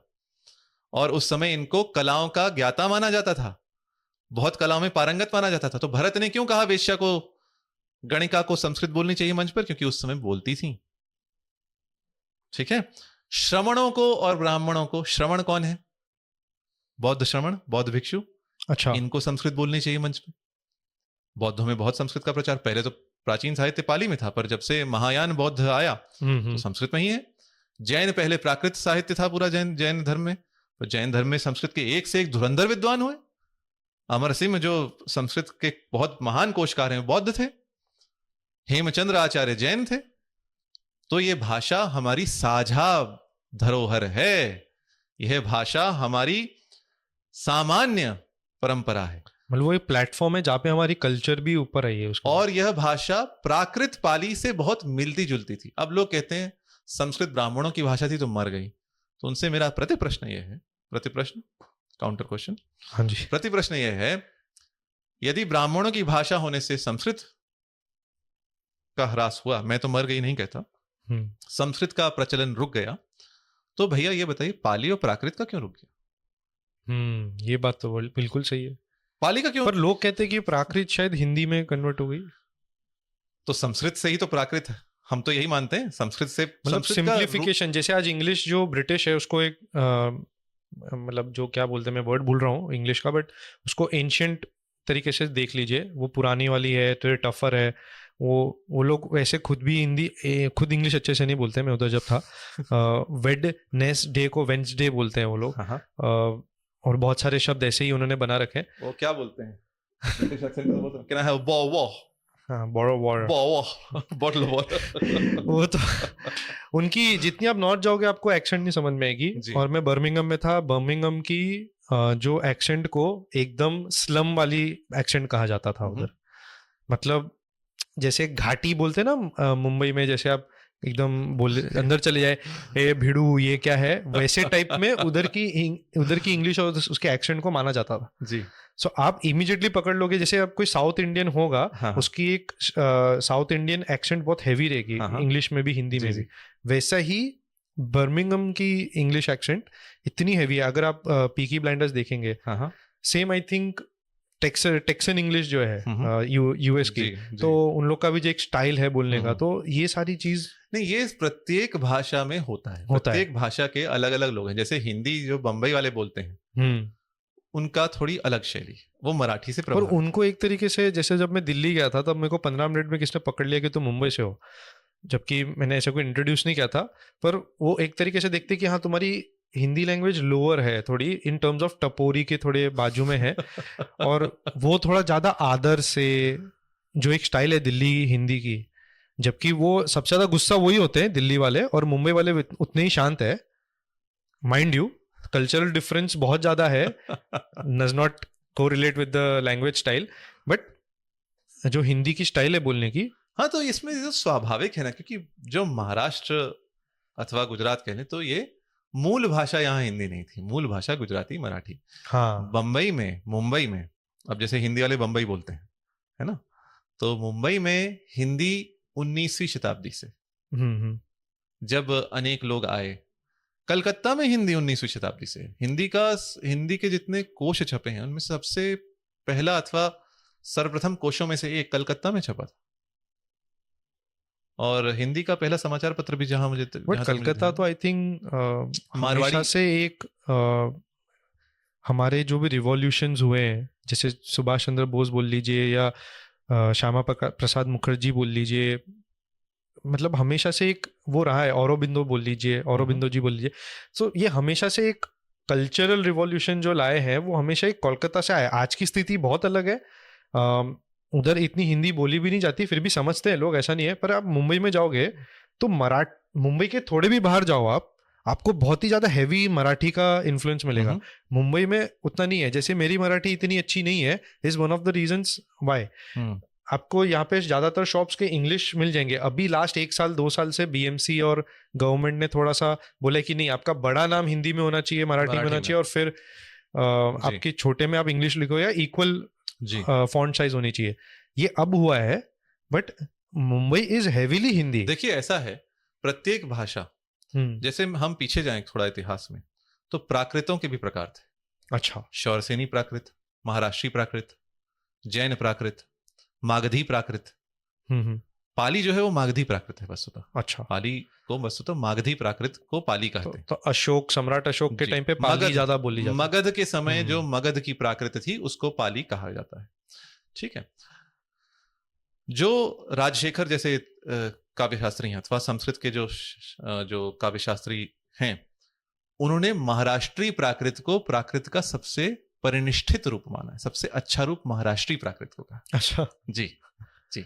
और उस समय इनको कलाओं का ज्ञाता माना जाता था, बहुत कलाओं में पारंगत माना जाता था। तो भरत ने क्यों कहा वेश्या को, गणिका को संस्कृत बोलनी चाहिए मंच पर? क्योंकि उस समय बोलती थी। ठीक है। श्रमणों को और ब्राह्मणों को, श्रवण कौन है? बौद्ध श्रमण, बौद्ध भिक्षु, अच्छा। इनको संस्कृत बोलनी चाहिए मंच पे। बौद्धों में बहुत संस्कृत का प्रचार, पहले तो प्राचीन साहित्य पाली में था, पर जब से महायान बौद्ध आया तो संस्कृत में ही है। जैन पहले प्राकृत साहित्य था पूरा जैन धर्म में, तो जैन धर्म में संस्कृत के एक से एक धुरंधर विद्वान हुए। अमर सिंह जो संस्कृत के बहुत महान कोशकार हैं बौद्ध थे, हेमचंद्र आचार्य जैन थे। तो ये भाषा हमारी साझा धरोहर है, यह भाषा हमारी सामान्य परंपरा है, मतलब वो एक प्लेटफॉर्म है जहाँ पे हमारी कल्चर भी ऊपर आई है उसका। और यह भाषा प्राकृत पाली से बहुत मिलती जुलती थी। अब लोग कहते हैं संस्कृत ब्राह्मणों की भाषा थी तो मर गई, तो उनसे मेरा प्रति प्रश्न यह है, प्रति प्रश्न, काउंटर क्वेश्चन, हाँ जी, प्रति प्रश्न यह है, यदि ब्राह्मणों की भाषा होने से संस्कृत का ह्रास हुआ, मैं तो मर गई नहीं कहता, संस्कृत का प्रचलन रुक गया, तो भैया ये बताइए पाली और प्राकृत का क्यों रुक गया? ये बात तो बिल्कुल सही है। पाली का क्यों? पर लोग कहते हैं कि प्राकृत शायद हिंदी में कन्वर्ट हो गई, तो संस्कृत से ही तो प्राकृत है, हम तो यही मानते हैं। संस्कृत से मतलब सिंप्लीफिकेशन, जैसे आज इंग्लिश जो ब्रिटिश है उसको एक मतलब जो क्या बोलते हैं, मैं वर्ड भूल रहा हूँ इंग्लिश का, बट उसको एंशियंट तरीके से देख लीजिए, वो पुरानी वाली है तो ये टफर है। वो लोग वैसे खुद भी खुद इंग्लिश अच्छे से नहीं बोलते, मैं उधर जब था। वेडनेसडे को वेंसडे बोलते हैं वो लोग, और बहुत सारे शब्द ऐसे ही उन्होंने बना रखे हैं। वो क्या बोलते हैं ब्रिटिश एक्सेंट में, बोलते हैं can I have bottle water. वो तो उनकी जितनी आप नॉर्थ जाओगे आपको एक्सेंट नहीं समझ में आएगी। और मैं बर्मिंघम में था, बर्मिंघम की जो एक्सेंट को एकदम स्लम वाली एक्सेंट कहा जाता था उधर। मतलब जैसे घाटी बोलते ना मुंबई में, जैसे आप एकदम बोले अंदर चले जाए, ए भिड़ू ये क्या है, वैसे टाइप में उधर की इंग्लिश और उसके एक्सेंट को माना जाता था जी। सो आप इमीडिएटली पकड़ लोगे, जैसे आप कोई साउथ इंडियन होगा, उसकी एक साउथ इंडियन एक्सेंट बहुत हैवी रहेगी, इंग्लिश में भी हिंदी में भी। वैसा ही बर्मिंघम की इंग्लिश एक्सेंट इतनी हैवी है। अगर आप पीकी ब्लाइंडर्स देखेंगे, same I think taxon English जो है यूएस की, तो उन लोग का भी जो एक स्टाइल है बोलने का, तो ये सारी चीज नहीं, ये प्रत्येक भाषा में होता है। प्रत्येक भाषा के अलग अलग लोग हैं। जैसे हिंदी जो बंबई वाले बोलते हैं, उनका थोड़ी अलग शैली, वो मराठी से प्रभावित। और उनको एक तरीके से, जैसे जब मैं दिल्ली गया था तब मेरे को 15 मिनट में किसने पकड़ लिया कि तुम मुंबई से हो, जबकि मैंने ऐसे कोई इंट्रोड्यूस नहीं किया था। पर वो एक तरीके से देखते कि हाँ तुम्हारी हिंदी लैंग्वेज लोअर है थोड़ी, इन टर्म्स ऑफ टपोरी के थोड़े बाजू में है, और वो थोड़ा ज्यादा आदर से, जो एक स्टाइल है दिल्ली हिंदी की, जबकि वो सबसे ज्यादा गुस्सा वही होते हैं दिल्ली वाले, और मुंबई वाले उतने ही शांत है। माइंड यू, कल्चरल डिफरेंस बहुत ज्यादा है, does not correlate with the language style, but जो हिंदी की स्टाइल है बोलने की, हाँ, तो इसमें तो स्वाभाविक है ना, क्योंकि जो महाराष्ट्र अथवा गुजरात कह लें तो ये मूल भाषा यहाँ हिंदी नहीं थी, मूल भाषा गुजराती मराठी। हाँ, मुंबई में अब जैसे हिंदी वाले बंबई बोलते हैं, है ना, तो मुंबई में हिंदी 19वीं शताब्दी से, जब अनेक लोग आए, कलकत्ता में हिंदी 19वीं शताब्दी से, हिंदी के जितने कोश छपे हैं उनमें सबसे पहला अथवा सर्वप्रथम कोशों में से एक कलकत्ता में छपा था। और हिंदी का पहला समाचार पत्र भी जहां मुझे कलकत्ता तो आई थिंक मारवाड़ी से एक हमारे जो भी रिवॉल्यूशंस हुए हैं, जैसे सुभाष चंद्र बोस बोल लीजिए या श्यामा प्रसाद मुखर्जी बोल लीजिए, मतलब हमेशा से एक वो रहा है, औरोबिंदो बोल लीजिए, औरोबिंदो जी बोल लीजिए। सो ये हमेशा से एक कल्चरल रिवॉल्यूशन जो लाए हैं वो हमेशा एक कोलकाता से आया। आज की स्थिति बहुत अलग है, उधर इतनी हिंदी बोली भी नहीं जाती, फिर भी समझते हैं लोग, ऐसा नहीं है। पर आप मुंबई में जाओगे तो मुंबई के थोड़े भी बाहर जाओ आपको बहुत ही ज्यादा हैवी मराठी का इन्फ्लुएंस मिलेगा। मुंबई में उतना नहीं है। जैसे मेरी मराठी इतनी अच्छी नहीं है, is one of the reasons why. आपको यहाँ पे ज्यादातर शॉप्स के इंग्लिश मिल जाएंगे। अभी लास्ट 1 साल 2 साल से बीएमसी और गवर्नमेंट ने थोड़ा सा बोला कि नहीं, आपका बड़ा नाम हिंदी में होना चाहिए, मराठी में होना चाहिए, और फिर आपके छोटे में आप इंग्लिश लिखो या इक्वल फॉन्ट साइज होनी चाहिए। ये अब हुआ है, but Mumbai is heavily Hindi. देखिए ऐसा है, प्रत्येक भाषा, जैसे हम पीछे जाएं थोड़ा इतिहास में, तो प्राकृतों के भी प्रकार थे। अच्छा, शौरसेनी प्राकृत, महाराष्ट्री प्राकृत, जैन प्राकृत, मागधी प्राकृत, पाली जो है वो मागधी प्राकृत है वस्तुतः। अच्छा, पाली को वस्तुतः मागधी प्राकृत को पाली कहते हैं। तो अशोक, सम्राट अशोक के जी। टाइम पे पाली मगध, ज्यादा बोली जाती है। मगध के समय जो हम्म। मगध की प्राकृत थी उसको पाली कहा जाता है। ठीक है। जो राजशेखर जैसे काव्यशास्त्री हैं अथवा संस्कृत के जो काव्यशास्त्री हैं, उन्होंने महाराष्ट्री प्राकृत को प्राकृत का सबसे परिनिष्ठित रूप माना है, सबसे अच्छा रूप महाराष्ट्री प्राकृत को कहा। अच्छा। जी जी।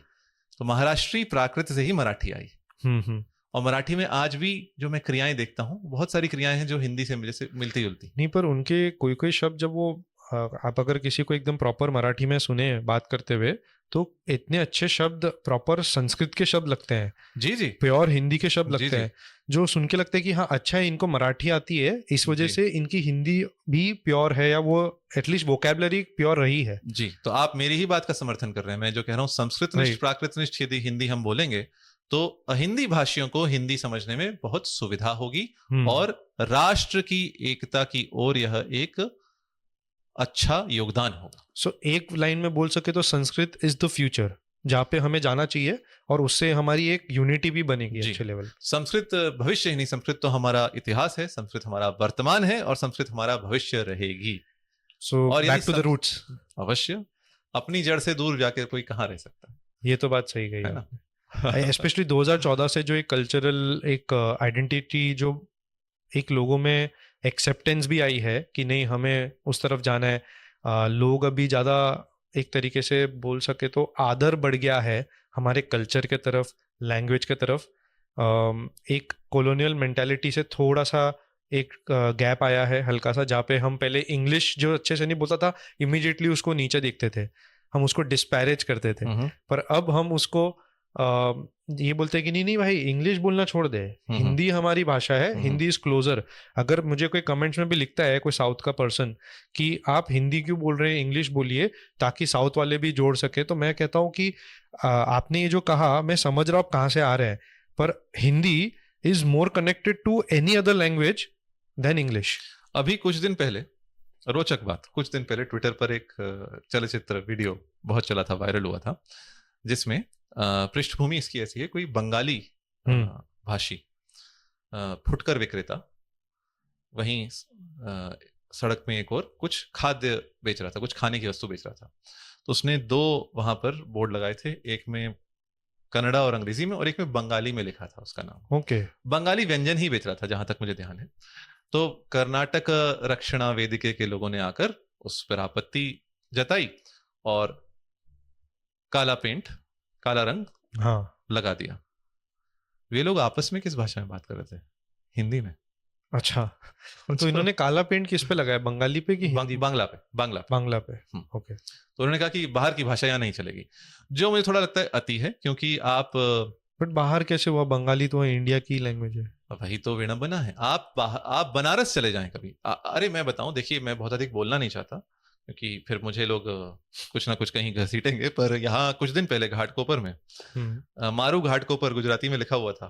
तो महाराष्ट्री प्राकृत से ही मराठी आई। हम्म। और मराठी में आज भी जो मैं क्रियाएं देखता हूँ, बहुत सारी क्रियाएं हैं जो हिंदी से मुझे से मिलती जुलती। नहीं, पर उनके कोई कोई शब्द जब वो आप अगर किसी को एकदम प्रॉपर मराठी में सुने बात करते हुए, तो इतने अच्छे शब्द प्रॉपर संस्कृत के शब्द लगते हैं, जी जी, प्योर हिंदी के शब्द जी, लगते जी। हैं, जो सुन के लगता है कि हाँ अच्छा है, इनको मराठी आती है, इस वजह जी। से इनकी हिंदी भी प्योर है, या वो एटलीस्ट वोकैबुलरी प्योर रही है। जी, तो आप मेरी ही बात का समर्थन कर रहे हैं। मैं जो कह रहा हूँ संस्कृत निष्ठ Right. प्राकृत निष्ठ यदि हिंदी हम बोलेंगे तो अहिंदी भाषियों को हिंदी समझने में बहुत सुविधा होगी और राष्ट्र की एकता की ओर यह एक अच्छा योगदान होगा। सो एक लाइन में बोल सके तो संस्कृत इज द फ्यूचर, जहाँ पे हमें जाना चाहिए, और उससे हमारी एक यूनिटी भी बनेगी जी। अच्छे लेवल। संस्कृत भविष्य ही नहीं, संस्कृत तो हमारा इतिहास है, संस्कृत हमारा वर्तमान है और संस्कृत हमारा भविष्य रहेगी। सो और बैक टू द रूट्स। अवश्य, अपनी जड़ से दूर जाकर कोई कहाँ रह सकता है, ये तो बात सही गई है ना? स्पेशली 2014 से जो एक कल्चरल एक आइडेंटिटी, जो एक लोगों में एक्सेप्टेंस भी आई है कि नहीं हमें उस तरफ जाना है, लोग अभी ज़्यादा एक तरीके से बोल सके तो आदर बढ़ गया है हमारे कल्चर के तरफ, लैंग्वेज के तरफ। एक कॉलोनियल मेंटालिटी से थोड़ा सा एक गैप आया है हल्का सा, जहाँ पे हम पहले इंग्लिश जो अच्छे से नहीं बोलता था इमीडिएटली उसको नीचे देखते थे, हम उसको डिस्पैरेज करते थे, पर अब हम उसको ये बोलते हैं कि नहीं नहीं भाई इंग्लिश बोलना छोड़ दे, हिंदी हमारी भाषा है, हिंदी इज क्लोजर। अगर मुझे कोई कमेंट्स में भी लिखता है कोई साउथ का पर्सन कि आप हिंदी क्यों बोल रहे हैं, इंग्लिश बोलिए ताकि साउथ वाले भी जोड़ सके, तो मैं कहता हूँ कि आपने ये जो कहा मैं समझ रहा हूँ आप कहाँ से आ रहे हैं, पर Hindi is more connected to any other language than English. अभी कुछ दिन पहले, रोचक बात, कुछ दिन पहले ट्विटर पर एक चलचित्र वीडियो बहुत चला था, वायरल हुआ था, जिसमें पृष्ठभूमि इसकी ऐसी है, कोई बंगाली भाषी फुटकर विक्रेता वहीं सड़क में एक और कुछ खाद्य बेच रहा था, कुछ खाने की वस्तु बेच रहा था। तो उसने दो वहां पर बोर्ड लगाए थे, एक में कन्नड़ा और अंग्रेजी में और एक में बंगाली में लिखा था उसका नाम। ओके। बंगाली व्यंजन ही बेच रहा था जहां तक मुझे ध्यान है। तो कर्नाटक रक्षणा वेदिके के लोगों ने आकर उस पर आपत्ति जताई और काला पेंट, काला रंग लगा दिया। वे लोग आपस में किस भाषा में बात कर रहे थे? हिंदी में। अच्छा, तो इन्होंने काला पेंट किस पे लगाया, बंगाली पे कि हिंदी? बांग्ला पे। बांग्ला पे। ओके। तो उन्होंने कहा कि बाहर की भाषा यहाँ नहीं चलेगी, जो मुझे थोड़ा लगता है अति है, क्योंकि आप बट बाहर कैसे हुआ, बंगाली तो इंडिया की लैंग्वेज है। वही तो विडंबना है। आप बनारस चले जाएं कभी। अरे मैं बताऊं, देखिए मैं बहुत अधिक बोलना नहीं चाहता क्योंकि फिर मुझे लोग कुछ ना कुछ कहीं घसीटेंगे, पर यहाँ कुछ दिन पहले घाटकोपर में मारू घाटकोपर गुजराती में लिखा हुआ था।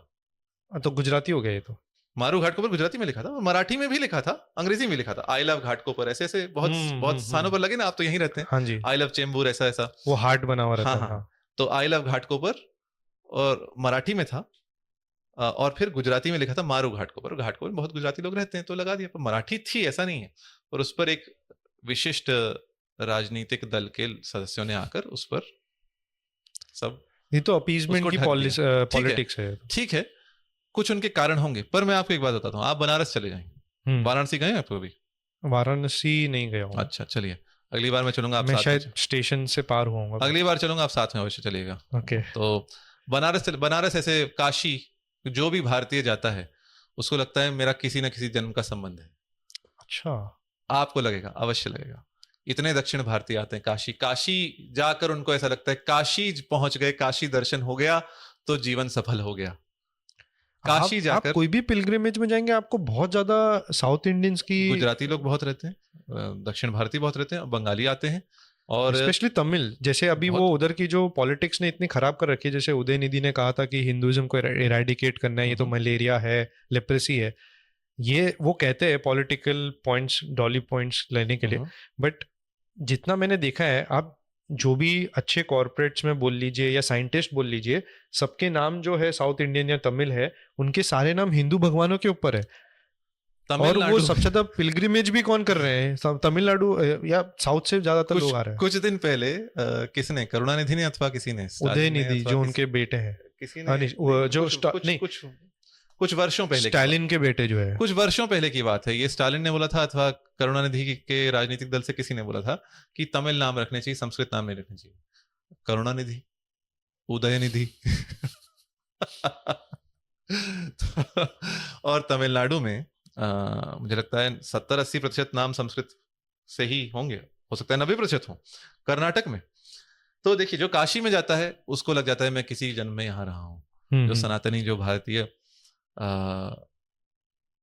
तो गुजराती हो गया ये तो। मारू घाटकोपर गुजराती में लिखा था, मराठी में भी लिखा था, अंग्रेजी में लिखा था, आई लव घाटकोपर, ऐसे ऐसे बहुत स्थानों पर लगे ना, आप तो यहीं रहते हैं। हाँ जी। आई लव चेंबूर, ऐसा ऐसा वो हार्ट बना हुआ रहता है। तो आई लव घाटकोपर और मराठी में था, और फिर गुजराती में लिखा था मारू घाटकोपर। घाटकोपर में बहुत गुजराती लोग रहते हैं तो लगा दिया, पर मराठी थी ऐसा नहीं है। और उस पर एक विशिष्ट राजनीतिक दल के सदस्यों ने आकर उस पर सब, ये तो अपीजमेंट की पॉलिटिक्स है। ठीक है, कुछ उनके कारण होंगे, पर मैं आपको एक बात बताता हूँ, आप बनारस चले जाएं। वाराणसी गए आप कभी? वाराणसी नहीं गया हूँ। अच्छा चलिए, अगली बार मैं चलूंगा, आप मैं शायद स्टेशन से पार हुआ, अगली बार चलूंगा, आप साथ में अवश्य चलिएगा। ओके। तो बनारस ऐसे, काशी, जो भी भारतीय जाता है उसको लगता है मेरा किसी ना किसी जन्म का संबंध है। अच्छा, आपको लगेगा, अवश्य लगेगा। इतने दक्षिण भारतीय आते हैं काशी जाकर उनको ऐसा लगता है काशी पहुंच गए, काशी दर्शन हो गया तो जीवन सफल हो गया। काशी जाकर आप कोई भी पिलग्रिमेज में जाएंगे आपको बहुत ज्यादा साउथ इंडियंस की, गुजराती लोग बहुत रहते हैं, दक्षिण भारतीय बहुत रहते हैं, बंगाली आते हैं, और स्पेशली तमिल। जैसे अभी वो उधर की जो पॉलिटिक्स ने इतनी खराब कर रखी है, जैसे उदयनिधि ने कहा था कि हिंदुइज्म को इरेडिकेट करना है, ये तो मलेरिया है, लेप्रेसी है, ये वो कहते हैं पॉलिटिकल पॉइंट्स, डॉली पॉइंट्स लेने के लिए। बट जितना मैंने देखा है, आप जो भी अच्छे कॉर्पोरेट्स में बोल लीजिए या साइंटिस्ट बोल लीजिए, सबके नाम जो है साउथ इंडियन या तमिल है, उनके सारे नाम हिंदू भगवानों के ऊपर है। और वो तमिलनाडु सबसे ज्यादा पिलग्रिमेज भी कौन कर रहे हैं? तमिलनाडु या साउथ से ज्यादातर लोग आ रहे हैं। कुछ दिन पहले किसने, करुणानिधि ने अथवा किसी ने, उदयनिधि जो उनके बेटे हैं, किसी हाँ, ने, नहीं, वो जो नहीं, कुछ वर्षों पहले स्टालिन के बेटे जो है, कुछ वर्षों पहले की बात है ये। स्टालिन ने बोला था अथवा करुणानिधि के राजनीतिक दल से किसी ने बोला था कि तमिल नाम रखने चाहिए, संस्कृत नाम नहीं रखने चाहिए। करुणानिधि, उदयनिधि और तमिलनाडु में मुझे लगता है 70-80% नाम संस्कृत से ही होंगे, हो सकता है 90% हो। कर्नाटक में तो देखिए, जो काशी में जाता है उसको लग जाता है मैं किसी जन्म में यहाँ रहा हूँ। जो सनातनी, जो भारतीय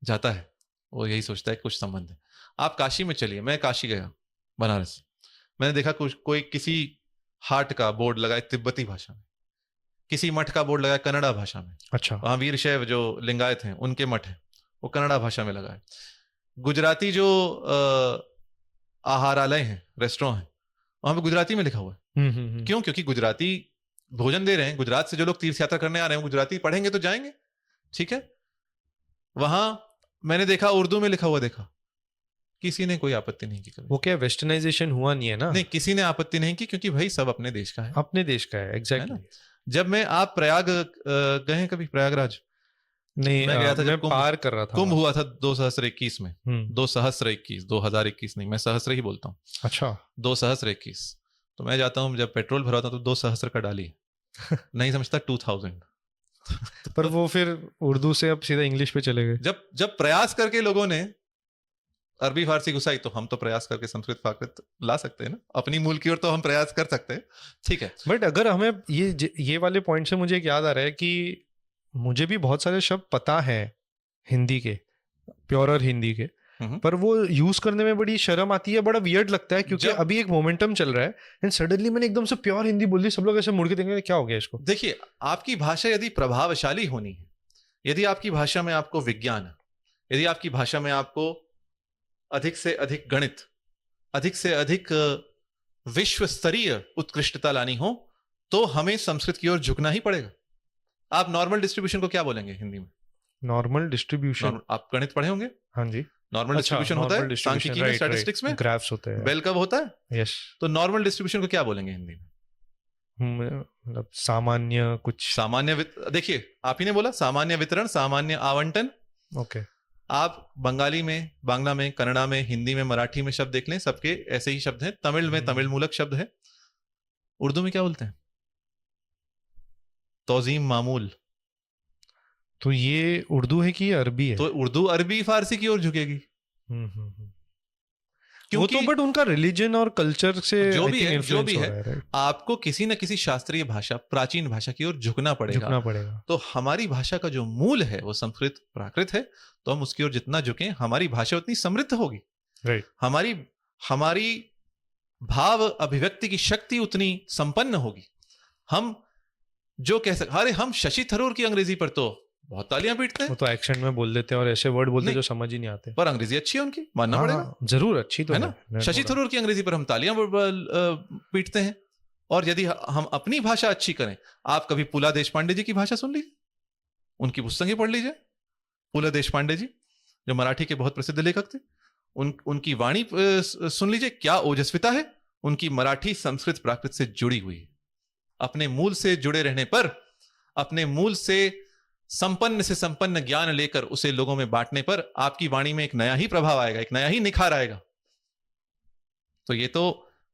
जाता है वो यही सोचता है कुछ संबंध है। आप काशी में चलिए, मैं काशी गया, बनारस, मैंने देखा कोई किसी हाट का बोर्ड लगाए तिब्बती भाषा में, किसी मठ का बोर्ड लगाया कन्नड़ा भाषा में। अच्छा, वहां वीर शैव जो लिंगायत हैं उनके मठ है, वो कन्नड़ा भाषा में लगा है। गुजराती जो आहारालय हैं, रेस्टोरेंट है, वहां पे गुजराती में लिखा हुआ है। क्यों? क्योंकि गुजराती भोजन दे रहे हैं, गुजरात से जो लोग तीर्थ यात्रा करने आ रहे हैं गुजराती पढ़ेंगे तो जाएंगे, ठीक है। वहां मैंने देखा उर्दू में लिखा हुआ देखा, किसी ने कोई आपत्ति नहीं की कभी। वो क्या वेस्टर्नाइजेशन हुआ नहीं है ना? नहीं, किसी ने आपत्ति नहीं की, क्योंकि भाई सब अपने देश का है, अपने देश का है, एग्जैक्टली। जब मैं, आप प्रयाग गए हैं कभी? प्रयागराज नहीं, मैं गया था मैं जब पार कर रहा था, कुंभ हुआ था 2021 में। 2021 नहीं, मैं सहस्र ही बोलता हूँ। अच्छा, 2021 तो मैं जाता हूँ, जब पेट्रोल भरवाता हूँ तो 2 सहस्र का डाली नहीं समझता 2000। पर वो फिर उर्दू से अब सीधा इंग्लिश पे चले गए। जब प्रयास करके लोगों ने अरबी फारसी घुसाई, तो हम तो प्रयास करके संस्कृत प्राकृत ला सकते हैं ना, अपनी मूल की ओर तो हम प्रयास कर सकते हैं, ठीक है। बट अगर हमें ये वाले पॉइंट से मुझे एक याद आ रहा है कि मुझे भी बहुत सारे शब्द पता है हिंदी के, प्योरर हिंदी के, पर वो यूज करने में बड़ी शर्म आती है, बड़ा वियर्ड लगता है, क्योंकि अभी एक मोमेंटम चल रहा है एंड सडनली मैंने एकदम से प्योर हिंदी बोल दी, सब लोग ऐसे मुड़ के देखेंगे क्या हो गया इसको। देखिए, आपकी भाषा यदि प्रभावशाली होनी है, यदि आपकी भाषा में आपको विज्ञान, यदि आपकी भाषा में आपको अधिक से अधिक गणित, अधिक से अधिक विश्व स्तरीय उत्कृष्टता लानी हो, तो हमें संस्कृत की ओर झुकना ही पड़ेगा। आप नॉर्मल डिस्ट्रीब्यूशन को क्या बोलेंगे हिंदी में? नॉर्मल डिस्ट्रीब्यूशन, आप गणित पढ़े होंगे? हाँ जी। नॉर्मल डिस्ट्रीब्यूशन होता है सांख्यिकी में, स्टैटिस्टिक्स में ग्राफ्स होते हैं, बेल कर्व होता है। यस। तो नॉर्मल डिस्ट्रीब्यूशन को क्या बोलेंगे हिंदी में? मतलब सामान्य कुछ, सामान्य, देखिए आप ही ने बोला सामान्य वितरण, सामान्य आवंटन। ओके। आप बंगाली में, बांग्ला में, कन्नड़ा में, हिंदी में, मराठी में शब्द देख लें, सबके ऐसे ही शब्द हैं। तमिल में तमिल मूलक शब्द है। उर्दू में क्या बोलते हैं? तौजीम मामूल। तो ये उर्दू है कि ये अरबी है? तो उर्दू अरबी फारसी की ओर झुकेगी। वो तो बट उनका रिलीजन और कल्चर से जो भी है, right? आपको किसी न किसी शास्त्रीय भाषा, प्राचीन भाषा की ओर झुकना पड़ेगा। तो हमारी भाषा का जो मूल है वो संस्कृत प्राकृत है, तो हम उसकी ओर जितना झुकें हमारी भाषा उतनी समृद्ध होगी, राइट। हमारी भाव अभिव्यक्ति की शक्ति उतनी संपन्न होगी। हम जो कह सकते, अरे हम शशि थरूर की अंग्रेजी पर तो बहुत तालियां पीटते हैं, वो तो एक्सेंट में बोल देते हैं और ऐसे वर्ड बोलते हैं जो समझ ही नहीं आते, पर अंग्रेजी अच्छी है उनकी, मानना पड़ेगा। जरूर अच्छी तो है ना। शशि थरूर की अंग्रेजी पर हम तालियां पीटते हैं। और यदि हम अपनी भाषा अच्छी करें, आप कभी पुला देशपांडे जी की भाषा सुन लीजिए, उनकी पुस्तकें पढ़ लीजिए। पुला देशपांडे जी जो मराठी के बहुत प्रसिद्ध लेखक थे, उनकी वाणी सुन लीजिए, क्या ओजस्विता है उनकी। मराठी संस्कृत प्राकृत से जुड़ी हुई है। अपने मूल से जुड़े रहने पर, अपने मूल से संपन्न ज्ञान लेकर उसे लोगों में बांटने पर आपकी वाणी में एक नया ही प्रभाव आएगा, एक नया ही निखार आएगा। तो ये तो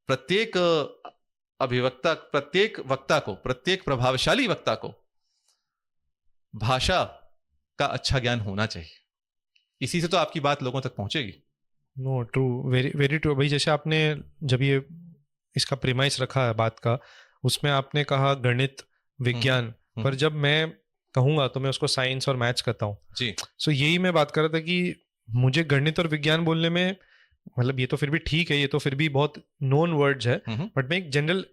प्रत्येक अभिवक्ता, प्रत्येक वक्ता को, प्रत्येक प्रभावशाली वक्ता को भाषा का अच्छा ज्ञान होना चाहिए। इसी से तो आपकी बात लोगों तक पहुंचेगी। No, true, very very true. भाई जैसे आपने जब ये इसका प्रीमाइस रखा है बात का, उसमें आपने कहा गणित, विज्ञान, पर जब मैं कहूंगा तो मैं उसको साइंस और मैथ्स कहता हूँ जी। सो यही मैं बात कर रहा था कि मुझे गणित और विज्ञान बोलने में, मतलब ये तो फिर भी ठीक है, ये तो फिर भी बहुत नोन वर्ड्स है, बट मैं एक जनरल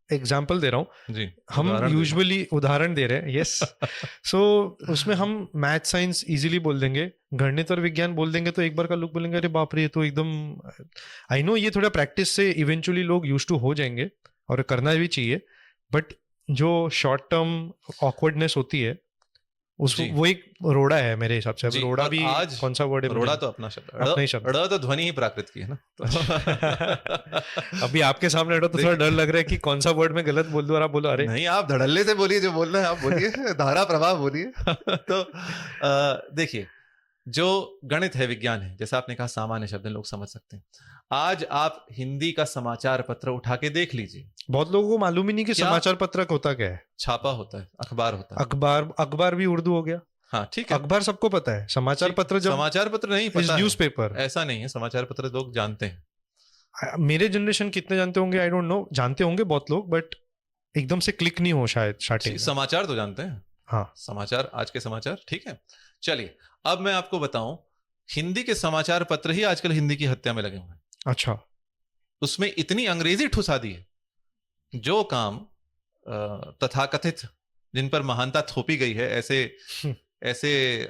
एग्जाम्पल दे रहा हूँ जी। हम यूजुअली उदाहरण दे रहे हैं, यस। सो उसमें हम मैथ साइंस इजीली बोल देंगे, गणित और विज्ञान बोल देंगे तो एक बार का लोग बोलेंगे अरे बाप रे, ये तो एकदम, आई नो ये थोड़ा प्रैक्टिस से इवेंचुअली लोग यूज टू हो जाएंगे और करना भी चाहिए, बट जो शॉर्ट टर्म ऑकवर्डनेस होती है उस जी। वो एक रोड़ा है मेरे हिसाब से। अब जी, रोड़ा और भी आज कौन सा वर्ड है रोड़ा मुझे- तो अपना शब्द है। अपना ही शब्द। ड़ तो ध्वनि ही प्राकृत की है ना। अभी आपके सामने रहो तो थोड़ा डर लग रहा है कि कौन सा वर्ड मैं गलत बोल दूं और आप बोलो अरे। नहीं, आप धड़ल्ले से बोलिए, जो बोलना है आप बोलिए, धारा प्रभाव बोलिए। तो देखिए, जो गणित है, विज्ञान है, जैसा आपने कहा सामान्य शब्द लोग समझ सकते हैं। आज आप हिंदी का समाचार पत्र उठा के देख लीजिए, बहुत लोगों को मालूम ही नहीं कि क्या? समाचार पत्रक होता क्या है। छापा होता है, अखबार होता है। अखबार भी उर्दू हो गया। हाँ ठीक है, अखबार सबको पता है, समाचार पत्र जब समाचार पत्र नहीं पता है, न्यूज़पेपर। ऐसा नहीं है, समाचार पत्र लोग जानते हैं। मेरे जनरेशन कितने जानते होंगे आई डोंट नो, जानते होंगे बहुत लोग, बट एकदम से क्लिक नहीं हो शायद स्टार्टिंग में। समाचार तो जानते हैं, हाँ समाचार, आज के समाचार, ठीक है। चलिए, अब मैं आपको बताऊं, हिंदी के समाचार पत्र ही आजकल हिंदी की हत्या में लगे हुए हैं। अच्छा। उसमें इतनी अंग्रेजी ठुसा दी है, जो काम तथाकथित जिन पर महानता थोपी गई है, ऐसे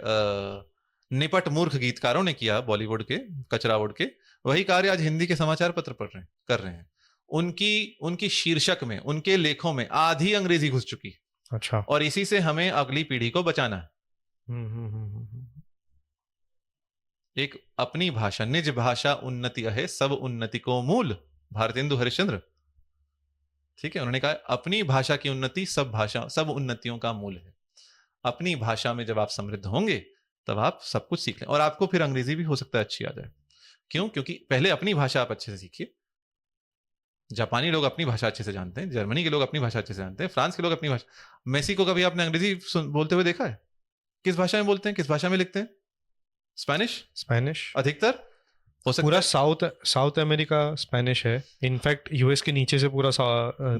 निपट मूर्ख गीतकारों ने किया, बॉलीवुड के, कचरावुड के, वही कार्य आज हिंदी के समाचार पत्र कर रहे हैं। उनकी शीर्षक में, उनके लेखों में आधी अंग्रेजी घुस चुकी है। अच्छा। और इसी से हमें अगली पीढ़ी को बचाना है। एक अपनी भाषा, निज भाषा उन्नति है, सब उन्नति को मूल, भारतेंदु हरिश्चंद्र, ठीक है। उन्होंने कहा अपनी भाषा की उन्नति सब उन्नतियों का मूल है। अपनी भाषा में जब आप समृद्ध होंगे तब आप सब कुछ सीख लें, और आपको फिर अंग्रेजी भी हो सकता है अच्छी आ जाए। क्यों? क्योंकि पहले अपनी भाषा आप अच्छे से सीखिए। जापानी लोग अपनी भाषा अच्छे से जानते हैं, जर्मनी के लोग अपनी भाषा अच्छे से जानते हैं, फ्रांस के लोग अपनी भाषा। मेसी को कभी आपने अंग्रेजी बोलते हुए देखा है? किस भाषा में बोलते हैं, किस भाषा में लिखते हैं? स्पेनिश अधिकतर हो सकता पूरा है। साउथ अमेरिका स्पेनिश है। इनफैक्ट यूएस के नीचे से पूरा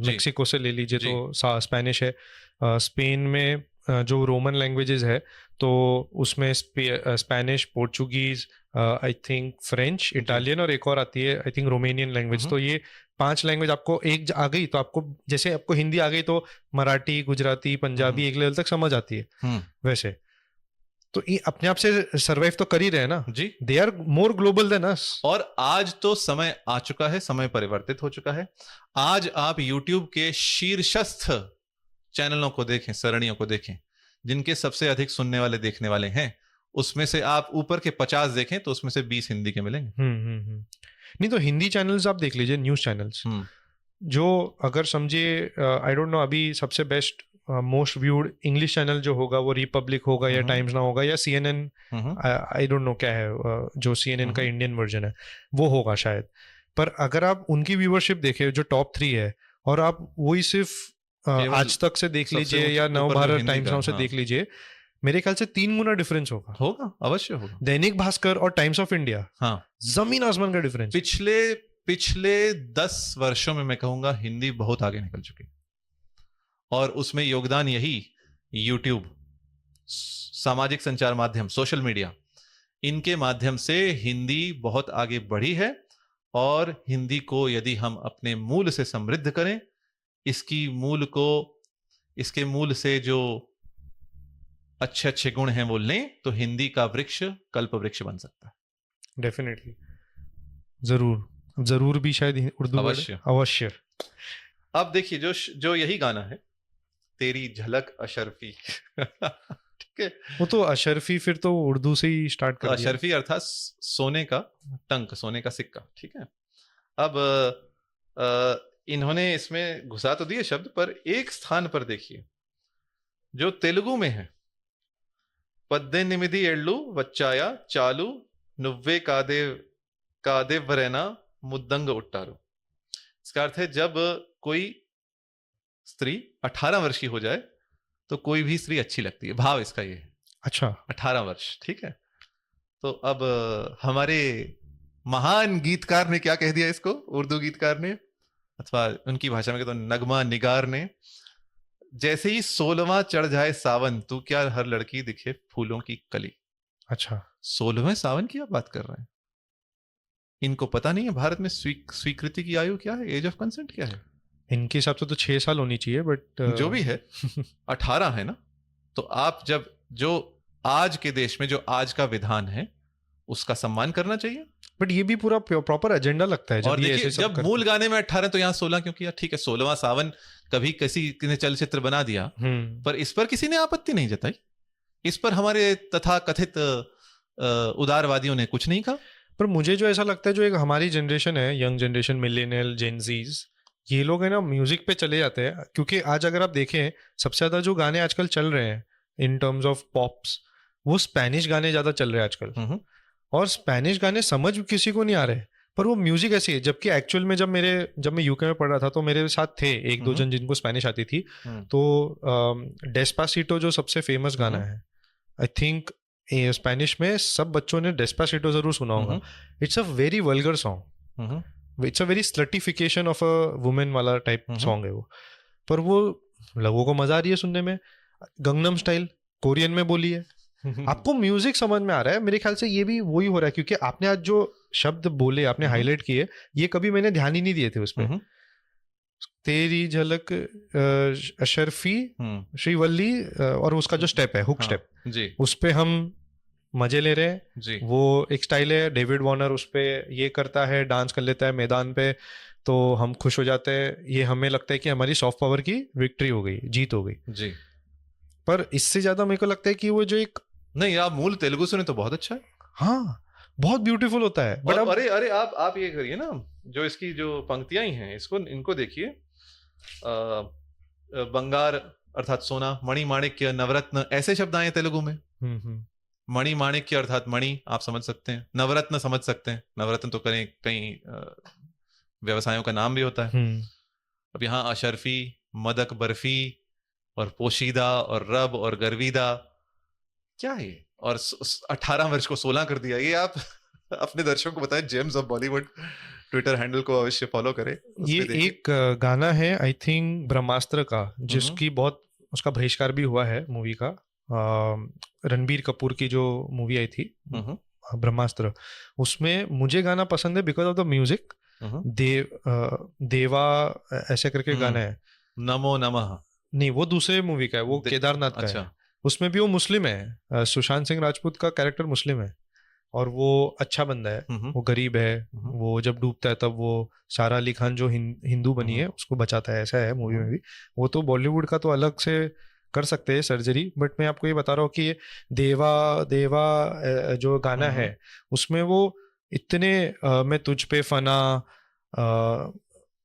मेक्सिको से ले लीजिए तो स्पेनिश है। स्पेन में जो रोमन लैंग्वेजेस है तो उसमें Spanish, Portuguese, I think French, Italian और एक और आती है आई थिंक रोमेनियन लैंग्वेज। तो ये 5 लैंग्वेज आपको एक आ गई तो आपको, जैसे आपको हिंदी आ गई तो मराठी, गुजराती, पंजाबी एक लेवल तक समझ आती है। वैसे तो ये अपने आप से सरवाइव तो कर ही रहे हैं ना जी। They are more global than us. और आज तो समय आ चुका है, समय परिवर्तित हो चुका है। आज आप YouTube के शीर्षस्थ चैनलों को देखें, सरणियों को देखें, जिनके सबसे अधिक सुनने वाले, देखने वाले हैं, उसमें से आप ऊपर के 50 देखें तो उसमें से 20 हिंदी के मिलेंगे। नहीं तो हिंदी चैनल्स आप देख लीजिए, न्यूज चैनल्स जो, अगर समझिए आई डोंट नो, अभी सबसे best most viewed English channel जो होगा वो रिपब्लिक होगा या टाइम्स नाउ होगा या CNN, आई डोंट नो क्या है, जो CNN का इंडियन वर्जन है वो होगा शायद। पर अगर आप उनकी व्यूअरशिप देखें जो टॉप 3 है, और आप वही सिर्फ आज तक से देख लीजिए या नवभारत, टाइम्स नाउ से देख लीजिए, मेरे ख्याल से 3 गुना डिफरेंस होगा। अवश्य होगा। दैनिक भास्कर और टाइम्स ऑफ इंडिया, हाँ, जमीन आसमान का डिफरेंस। पिछले 10 वर्षों में मैं कहूंगा हिंदी बहुत आगे निकल चुकी, और उसमें योगदान यही YouTube, सामाजिक संचार माध्यम, सोशल मीडिया, इनके माध्यम से हिंदी बहुत आगे बढ़ी है। और हिंदी को यदि हम अपने मूल से समृद्ध करें, इसके मूल से जो अच्छे गुण हैं वो लें, तो हिंदी का वृक्ष कल्प वृक्ष बन सकता है। डेफिनेटली, जरूर भी शायद उर्दू अवश्य। अब देखिए, जो यही गाना है, तेरी झलक अशरफी, ठीक है, वो तो अशरफी फिर तो उर्दू से ही स्टार्ट कर दिया। अशरफी अर्थात सोने का टंक, सोने का सिक्का, ठीक है। अब इन्होंने इसमें घुसा तो दिए शब्द, पर एक स्थान पर देखिए जो तेलुगु में है, पद्देनिमिदी एळ्ळू वच्चाया चालू नुव्वे कादेव वरेना मुद्दंग उट्टारू। इसका अर्थ है जब कोई स्त्री 18 वर्ष की हो जाए तो कोई भी स्त्री अच्छी लगती है। भाव इसका ये है। अच्छा, 18 वर्ष, ठीक है। तो अब हमारे महान गीतकार ने क्या कह दिया इसको, उर्दू गीतकार ने, अथवा उनकी भाषा में कहते तो नगमा निगार ने, जैसे ही 16वां चढ़ जाए सावन, तू क्या हर लड़की दिखे फूलों की कली। अच्छा, 16वें सावन की आप बात कर रहे हैं। इनको पता नहीं है भारत में स्वीकृति की आयु क्या है, एज ऑफ कंसेंट क्या है। इनके हिसाब से तो 6 साल होनी चाहिए, बट जो भी है 18 है ना। तो आप जो आज के देश में जो आज का विधान है, उसका सम्मान करना चाहिए। बट ये भी पूरा प्रॉपर एजेंडा लगता है और जब ये देखिए, ऐसे सब जब मूल गाने में 18 तो यहाँ 16 क्यों किया? ठीक है, 16वां सावन कभी किसी ने चलचित्र बना दिया, पर इस पर किसी ने आपत्ति नहीं जताई। इस पर हमारे तथा कथित उदारवादियों ने कुछ नहीं कहा। पर मुझे जो ऐसा लगता है, जो एक हमारी जनरेशन है, यंग जनरेशन, मिलेनियल, जेनजीज, ये लोग है ना म्यूजिक पे चले जाते हैं, क्योंकि आज अगर आप देखें सबसे ज्यादा जो गाने आजकल चल रहे हैं इन टर्म्स ऑफ पॉप्स, वो स्पेनिश गाने ज्यादा चल रहे हैं आजकल। और स्पेनिश गाने समझ किसी को नहीं आ रहे, पर वो म्यूजिक ऐसी है। जबकि एक्चुअल में जब मैं यूके में पढ़ रहा था तो मेरे साथ थे एक दो जन जिनको स्पेनिश आती थी। तो डेस्पासीटो जो सबसे फेमस गाना है, आई थिंक स्पेनिश में सब बच्चों ने डेस्पासीटो जरूर सुना होगा। It's a very vulgar song, it's a very slutification of a women वाला टाइप सॉन्ग है वो, पर वो लोगों को मजा आ रही है सुनने में। गंगनम स्टाइल कोरियन में बोली है, आपको म्यूजिक समझ में आ रहा है। मेरे ख्याल से ये भी वही हो रहा है, क्योंकि आपने आज जो शब्द बोले, आपने हाईलाइट किए, ये कभी मैंने ध्यान ही नहीं दिए थे उसमें। तेरी झलक, अशरफी, श्रीवल्ली, और उसका जो स्टेप है, हुक स्टेप जी, उस पे हम मजे ले रहे हैं जी। वो एक स्टाइल है। डेविड वॉर्नर उस पे ये करता है, डांस कर लेता है मैदान पे, तो हम खुश हो जाते हैं। ये हमें लगता है कि हमारी सॉफ्ट पावर की विक्ट्री हो गई, जीत हो गई जी। पर इससे ज्यादा मेरे को लगता है कि वो जो एक, नहीं, आप मूल तेलुगु सुने तो बहुत अच्छा है। हाँ, बहुत ब्यूटीफुल होता है। बट अरे अरे, आप ये करिए ना, जो इसकी जो पंक्तियां ही हैं, इनको देखिए। बंगार अर्थात सोना, मणि माणिक्य, नवरत्न, ऐसे शब्द आए तेलुगु में। मणि माणिक्य अर्थात मणि, आप समझ सकते हैं। नवरत्न समझ सकते हैं, नवरत्न तो कई व्यवसायों का नाम भी होता है। अब यहाँ अशरफी, मदक बर्फी, और पोशीदा, और रब, और गर्विदा, क्या है ये? और 18 वर्ष को 16 कर दिया। ये आप अपने दर्शकों को बताएं। James of Bollywood Twitter handle को अवश्य फॉलो करें। ये एक गाना है आई थिंक ब्रह्मास्त्र का, जिसकी बहुत उसका बहिष्कार भी हुआ है मूवी का। रणबीर कपूर की जो मूवी आई थी ब्रह्मास्त्र, उसमें मुझे गाना पसंद है बिकॉज ऑफ द म्यूजिक। देवा ऐसे करके गाना है, नमो नमः। नहीं, वो दूसरे मूवी का है, वो केदारनाथ का है। उसमें भी वो मुस्लिम है, सुशांत सिंह राजपूत का कैरेक्टर मुस्लिम है, और वो अच्छा बंदा है, वो गरीब है। वो जब डूबता है तब वो सारा अली खान जो हिंदू बनी है उसको बचाता है, ऐसा है मूवी में भी। वो तो बॉलीवुड का तो अलग से कर सकते हैं सर्जरी, बट मैं आपको ये बता रहा हूँ कि देवा देवा जो गाना है उसमें वो इतने मैं तुझ पे फना,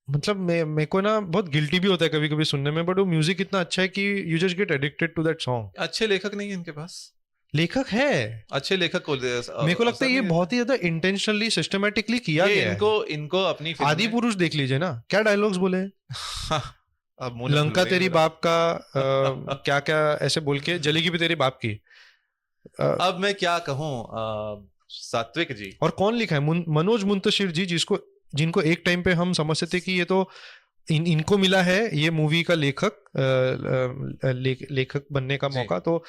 मतलब मेरे को ना बहुत गिल्टी भी होता है कभी कभी सुनने में, बट वो म्यूजिक इतना अच्छा है कि you just get addicted to that song. अच्छे लेखक नहीं है इनके पास? लेखक है, अच्छे लेखक को मेरे को लगता है ये बहुत ही ज्यादा इंटेंशनली सिस्टमेटिकली किया गया है। इनको अपनी आदि पुरुष देख लीजिए ना, क्या डायलॉग्स बोले। लंका तेरी बाप का, क्या क्या ऐसे बोल के, जलेगी भी तेरी बाप की। अब मैं क्या कहूँ सात्विक जी। और कौन लिखा है? मनोज मुंतशिर जी, जिनको एक टाइम पे हम समझते थे कि ये तो इनको मिला है ये मूवी का लेखक बनने का मौका, तो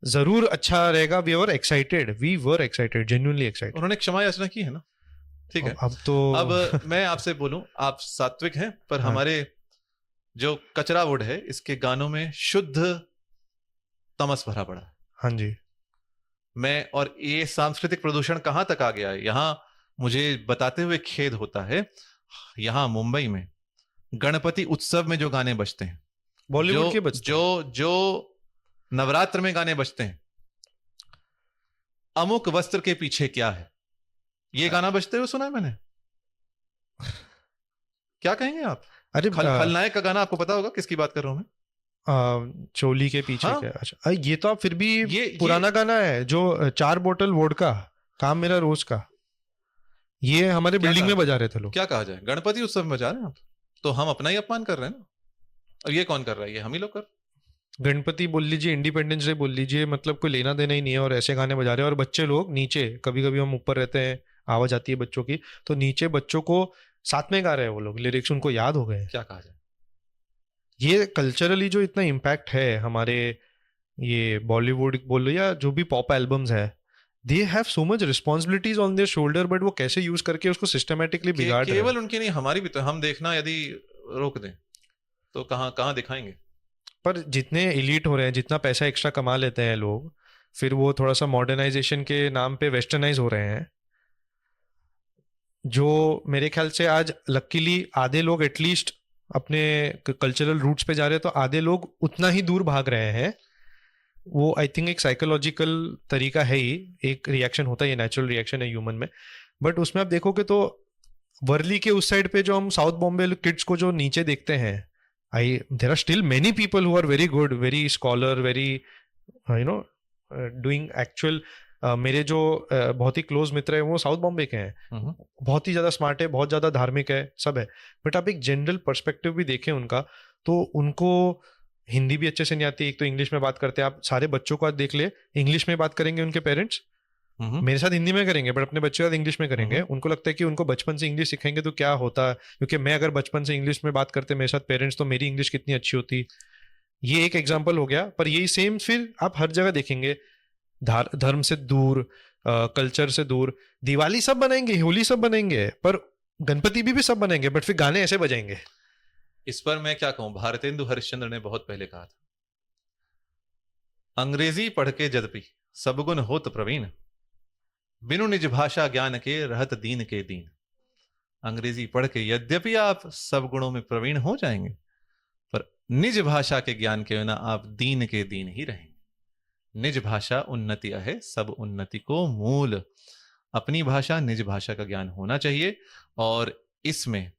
जरूर अच्छा रहेगा। We were excited, genuinely excited. उन्होंने क्षमा याचना की है ना, ठीक है। अब मैं आपसे बोलूं, आप सात्विक हैं, पर हाँ। हमारे जो कचरा वुड है, इसके गानों में शुद्ध तमस भरा पड़ा है। हाँ जी। और ये सांस्कृतिक प्रदूषण कहां तक आ गया है, यहाँ मुझे बताते हुए खेद होता है। यहाँ मुंबई में गणपति उत्सव में जो गाने बजते हैं, बॉलीवुड के बजते हैं, जो नवरात्र में गाने बजते हैं, अमुक वस्त्र के पीछे क्या है, ये गाना बजते हुए सुना है मैंने। क्या कहेंगे आप? अरे खलनायक का गाना आपको पता होगा किसकी बात कर रहा हूं मैं? चोली के पीछे क्या? अच्छा, ये तो आप फिर भी पुराना गाना है, जो 4 बोतल वोडका, काम मेरा रोज का, ये हमारे बिल्डिंग में बजा रहे थे लोग। क्या कहा जाए, गणपति उत्सव में बजा रहे हैं आप, तो हम अपना ही अपमान कर रहे हैं ना। अब ये कौन कर रहा है? ये हम ही लोग कर। गणपति बोल लीजिए, इंडिपेंडेंस डे बोल लीजिए, मतलब कोई लेना देना ही नहीं है, और ऐसे गाने बजा रहे हैं। और बच्चे लोग नीचे, कभी कभी हम ऊपर रहते हैं, आवाज आती है बच्चों की, तो नीचे बच्चों को साथ में गा रहे हैं वो लोग, लिरिक्स उनको याद हो गए। क्या कहा जाए, ये कल्चरली जो इतना इम्पैक्ट है हमारे, ये बॉलीवुड बोलो या जो भी पॉप एल्बम्स है, they have so much responsibilities on their shoulder, but वो कैसे यूज करके उसको सिस्टमेटिकली बिगाड़ रहे हैं। केवल उनकी नहीं, हमारी भी। तो हम देखना यदि रोक दें तो कहाँ दिखाएंगे। पर जितने एलीट हो रहे हैं, जितना पैसा एक्स्ट्रा कमा लेते हैं लोग, फिर वो थोड़ा सा मॉडर्नाइजेशन के नाम पे वेस्टर्नाइज हो रहे हैं, जो मेरे ख्याल से आज लकीली आधे लोग एटलीस्ट अपने कल्चरल रूट्स पे जा रहे हैं, तो आधे लोग उतना ही दूर भाग रहे हैं। वो आई थिंक एक साइकोलॉजिकल तरीका है ही, एक रिएक्शन होता है, ये नेचुरल रिएक्शन है ह्यूमन में। बट उसमें आप देखोगे तो वर्ली के उस साइड पे जो हम साउथ बॉम्बे किड्स को जो नीचे देखते हैं, there are still many people who are very good, very scholar, very you know doing actual. मेरे जो बहुत ही क्लोज मित्र है वो साउथ बॉम्बे के हैं, बहुत ही ज्यादा स्मार्ट है, बहुत ज्यादा धार्मिक है, सब है। बट आप एक जनरल पर्सपेक्टिव भी देखें उनका, तो उनको हिंदी भी अच्छे से नहीं आती, एक तो इंग्लिश में बात करते हैं। आप सारे बच्चों को आज देख ले, इंग्लिश में बात करेंगे उनके पेरेंट्स, मेरे साथ हिंदी में करेंगे बट अपने बच्चे के साथ इंग्लिश में करेंगे। उनको लगता है कि उनको बचपन से इंग्लिश सिखाएंगे तो क्या होता है, क्योंकि मैं अगर बचपन से इंग्लिश में बात करते मेरे साथ पेरेंट्स, तो मेरी इंग्लिश कितनी अच्छी होती। ये एक एग्जाम्पल हो गया। पर यही सेम फिर आप हर जगह देखेंगे, धर्म से दूर, कल्चर से दूर। दिवाली सब बनाएंगे, होली सब बनाएंगे, पर गणपति भी सब बनाएंगे, बट फिर गाने ऐसे बजाएंगे। इस पर मैं क्या कहूं, भारतेंदु हरिश्चंद्र ने बहुत पहले कहा था, अंग्रेजी पढ़ के यद्यपि सब गुण होत प्रवीण, बिनु निज भाषा ज्ञान के रहत दीन के दीन। अंग्रेजी पढ़ के यद्यपि आप सब गुणों में प्रवीण हो जाएंगे, पर निज भाषा के ज्ञान के बिना आप दीन के दीन ही रहेंगे। निज भाषा उन्नति है, सब उन्नति को मूल। अपनी भाषा, निज भाषा का ज्ञान होना चाहिए, और इसमें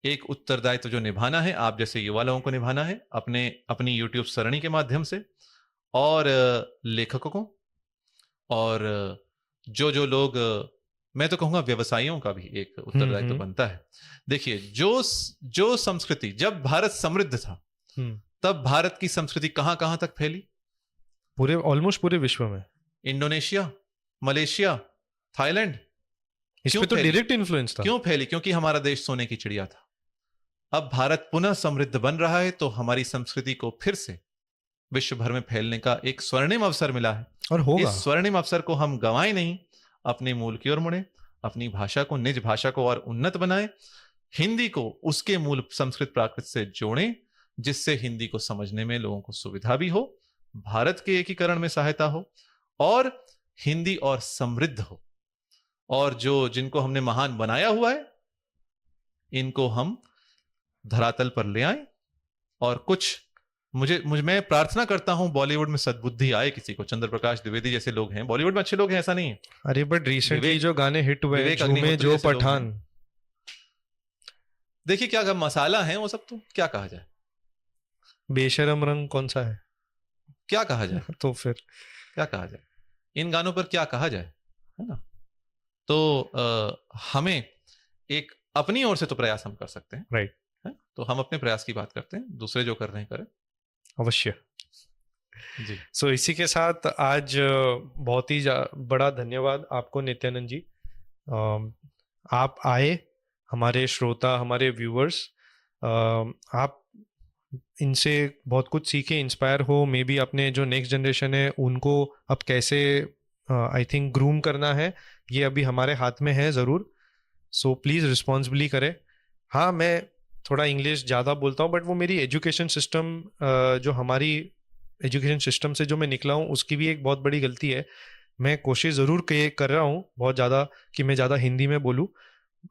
एक उत्तरदायित्व जो निभाना है, आप जैसे युवा लोगों को निभाना है, अपनी यूट्यूब सरणी के माध्यम से, और लेखकों को, और जो लोग, मैं तो कहूंगा व्यवसायियों का भी एक उत्तरदायित्व बनता है। देखिए, जो संस्कृति, जब भारत समृद्ध था तब भारत की संस्कृति कहां कहां तक फैली, पूरे ऑलमोस्ट पूरे विश्व में। इंडोनेशिया, मलेशिया, थाईलैंड, इस पे तो डायरेक्ट इन्फ्लुएंस था। क्यों फैली? क्योंकि हमारा देश सोने की चिड़िया था। अब भारत पुनः समृद्ध बन रहा है, तो हमारी संस्कृति को फिर से विश्व भर में फैलने का एक स्वर्णिम अवसर मिला है, और होगा। इस स्वर्णिम अवसर को हम गंवाएं नहीं, अपने मूल की ओर मुड़े, अपनी भाषा को, निज भाषा को और उन्नत बनाएं, हिंदी को उसके मूल संस्कृत प्राकृत से जोड़ें, जिससे हिंदी को समझने में लोगों को सुविधा भी हो, भारत के एकीकरण में सहायता हो, और हिंदी और समृद्ध हो। और जिनको हमने महान बनाया हुआ है, इनको हम धरातल पर ले आए। और कुछ मैं प्रार्थना करता हूं बॉलीवुड में सद्बुद्धि आए किसी को। चंद्र प्रकाश द्विवेदी जैसे लोग हैं, बॉलीवुड में अच्छे लोग हैं, ऐसा नहीं है। अरे बट रिसेंटली जो गाने हिट हुए, झूमे जो पठान, देखिए क्या मसाला है वो सब, तो क्या कहा जाए। बेशरम रंग कौन सा है, क्या कहा जाए तो फिर क्या कहा जाए, इन गानों पर क्या कहा जाए, है ना। तो हमें एक अपनी ओर से तो प्रयास हम कर सकते हैं, राइट है? तो हम अपने प्रयास की बात करते हैं, दूसरे जो कर रहे हैं करें अवश्य जी। सो इसी के साथ आज बहुत ही बड़ा धन्यवाद आपको नित्यानंद जी। आप आए, हमारे श्रोता, हमारे व्यूअर्स, आप इनसे बहुत कुछ सीखे, इंस्पायर हो। मे बी अपने जो नेक्स्ट जनरेशन है उनको अब कैसे आई थिंक ग्रूम करना है, ये अभी हमारे हाथ में है ज़रूर। सो प्लीज़ रिस्पॉन्सिबली करें। हाँ, मैं थोड़ा इंग्लिश ज़्यादा बोलता हूँ, बट वो मेरी एजुकेशन सिस्टम, जो हमारी एजुकेशन सिस्टम से जो मैं निकला हूँ, उसकी भी एक बहुत बड़ी गलती है। मैं कोशिश ज़रूर कर रहा हूँ बहुत ज़्यादा कि मैं ज़्यादा हिंदी में बोलूँ,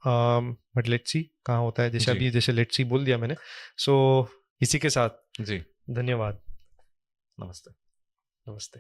बट लेट्स सी कहाँ होता है। जैसे अभी जैसे लेट्स सी बोल दिया मैंने। सो इसी के साथ जी, धन्यवाद। नमस्ते। नमस्ते।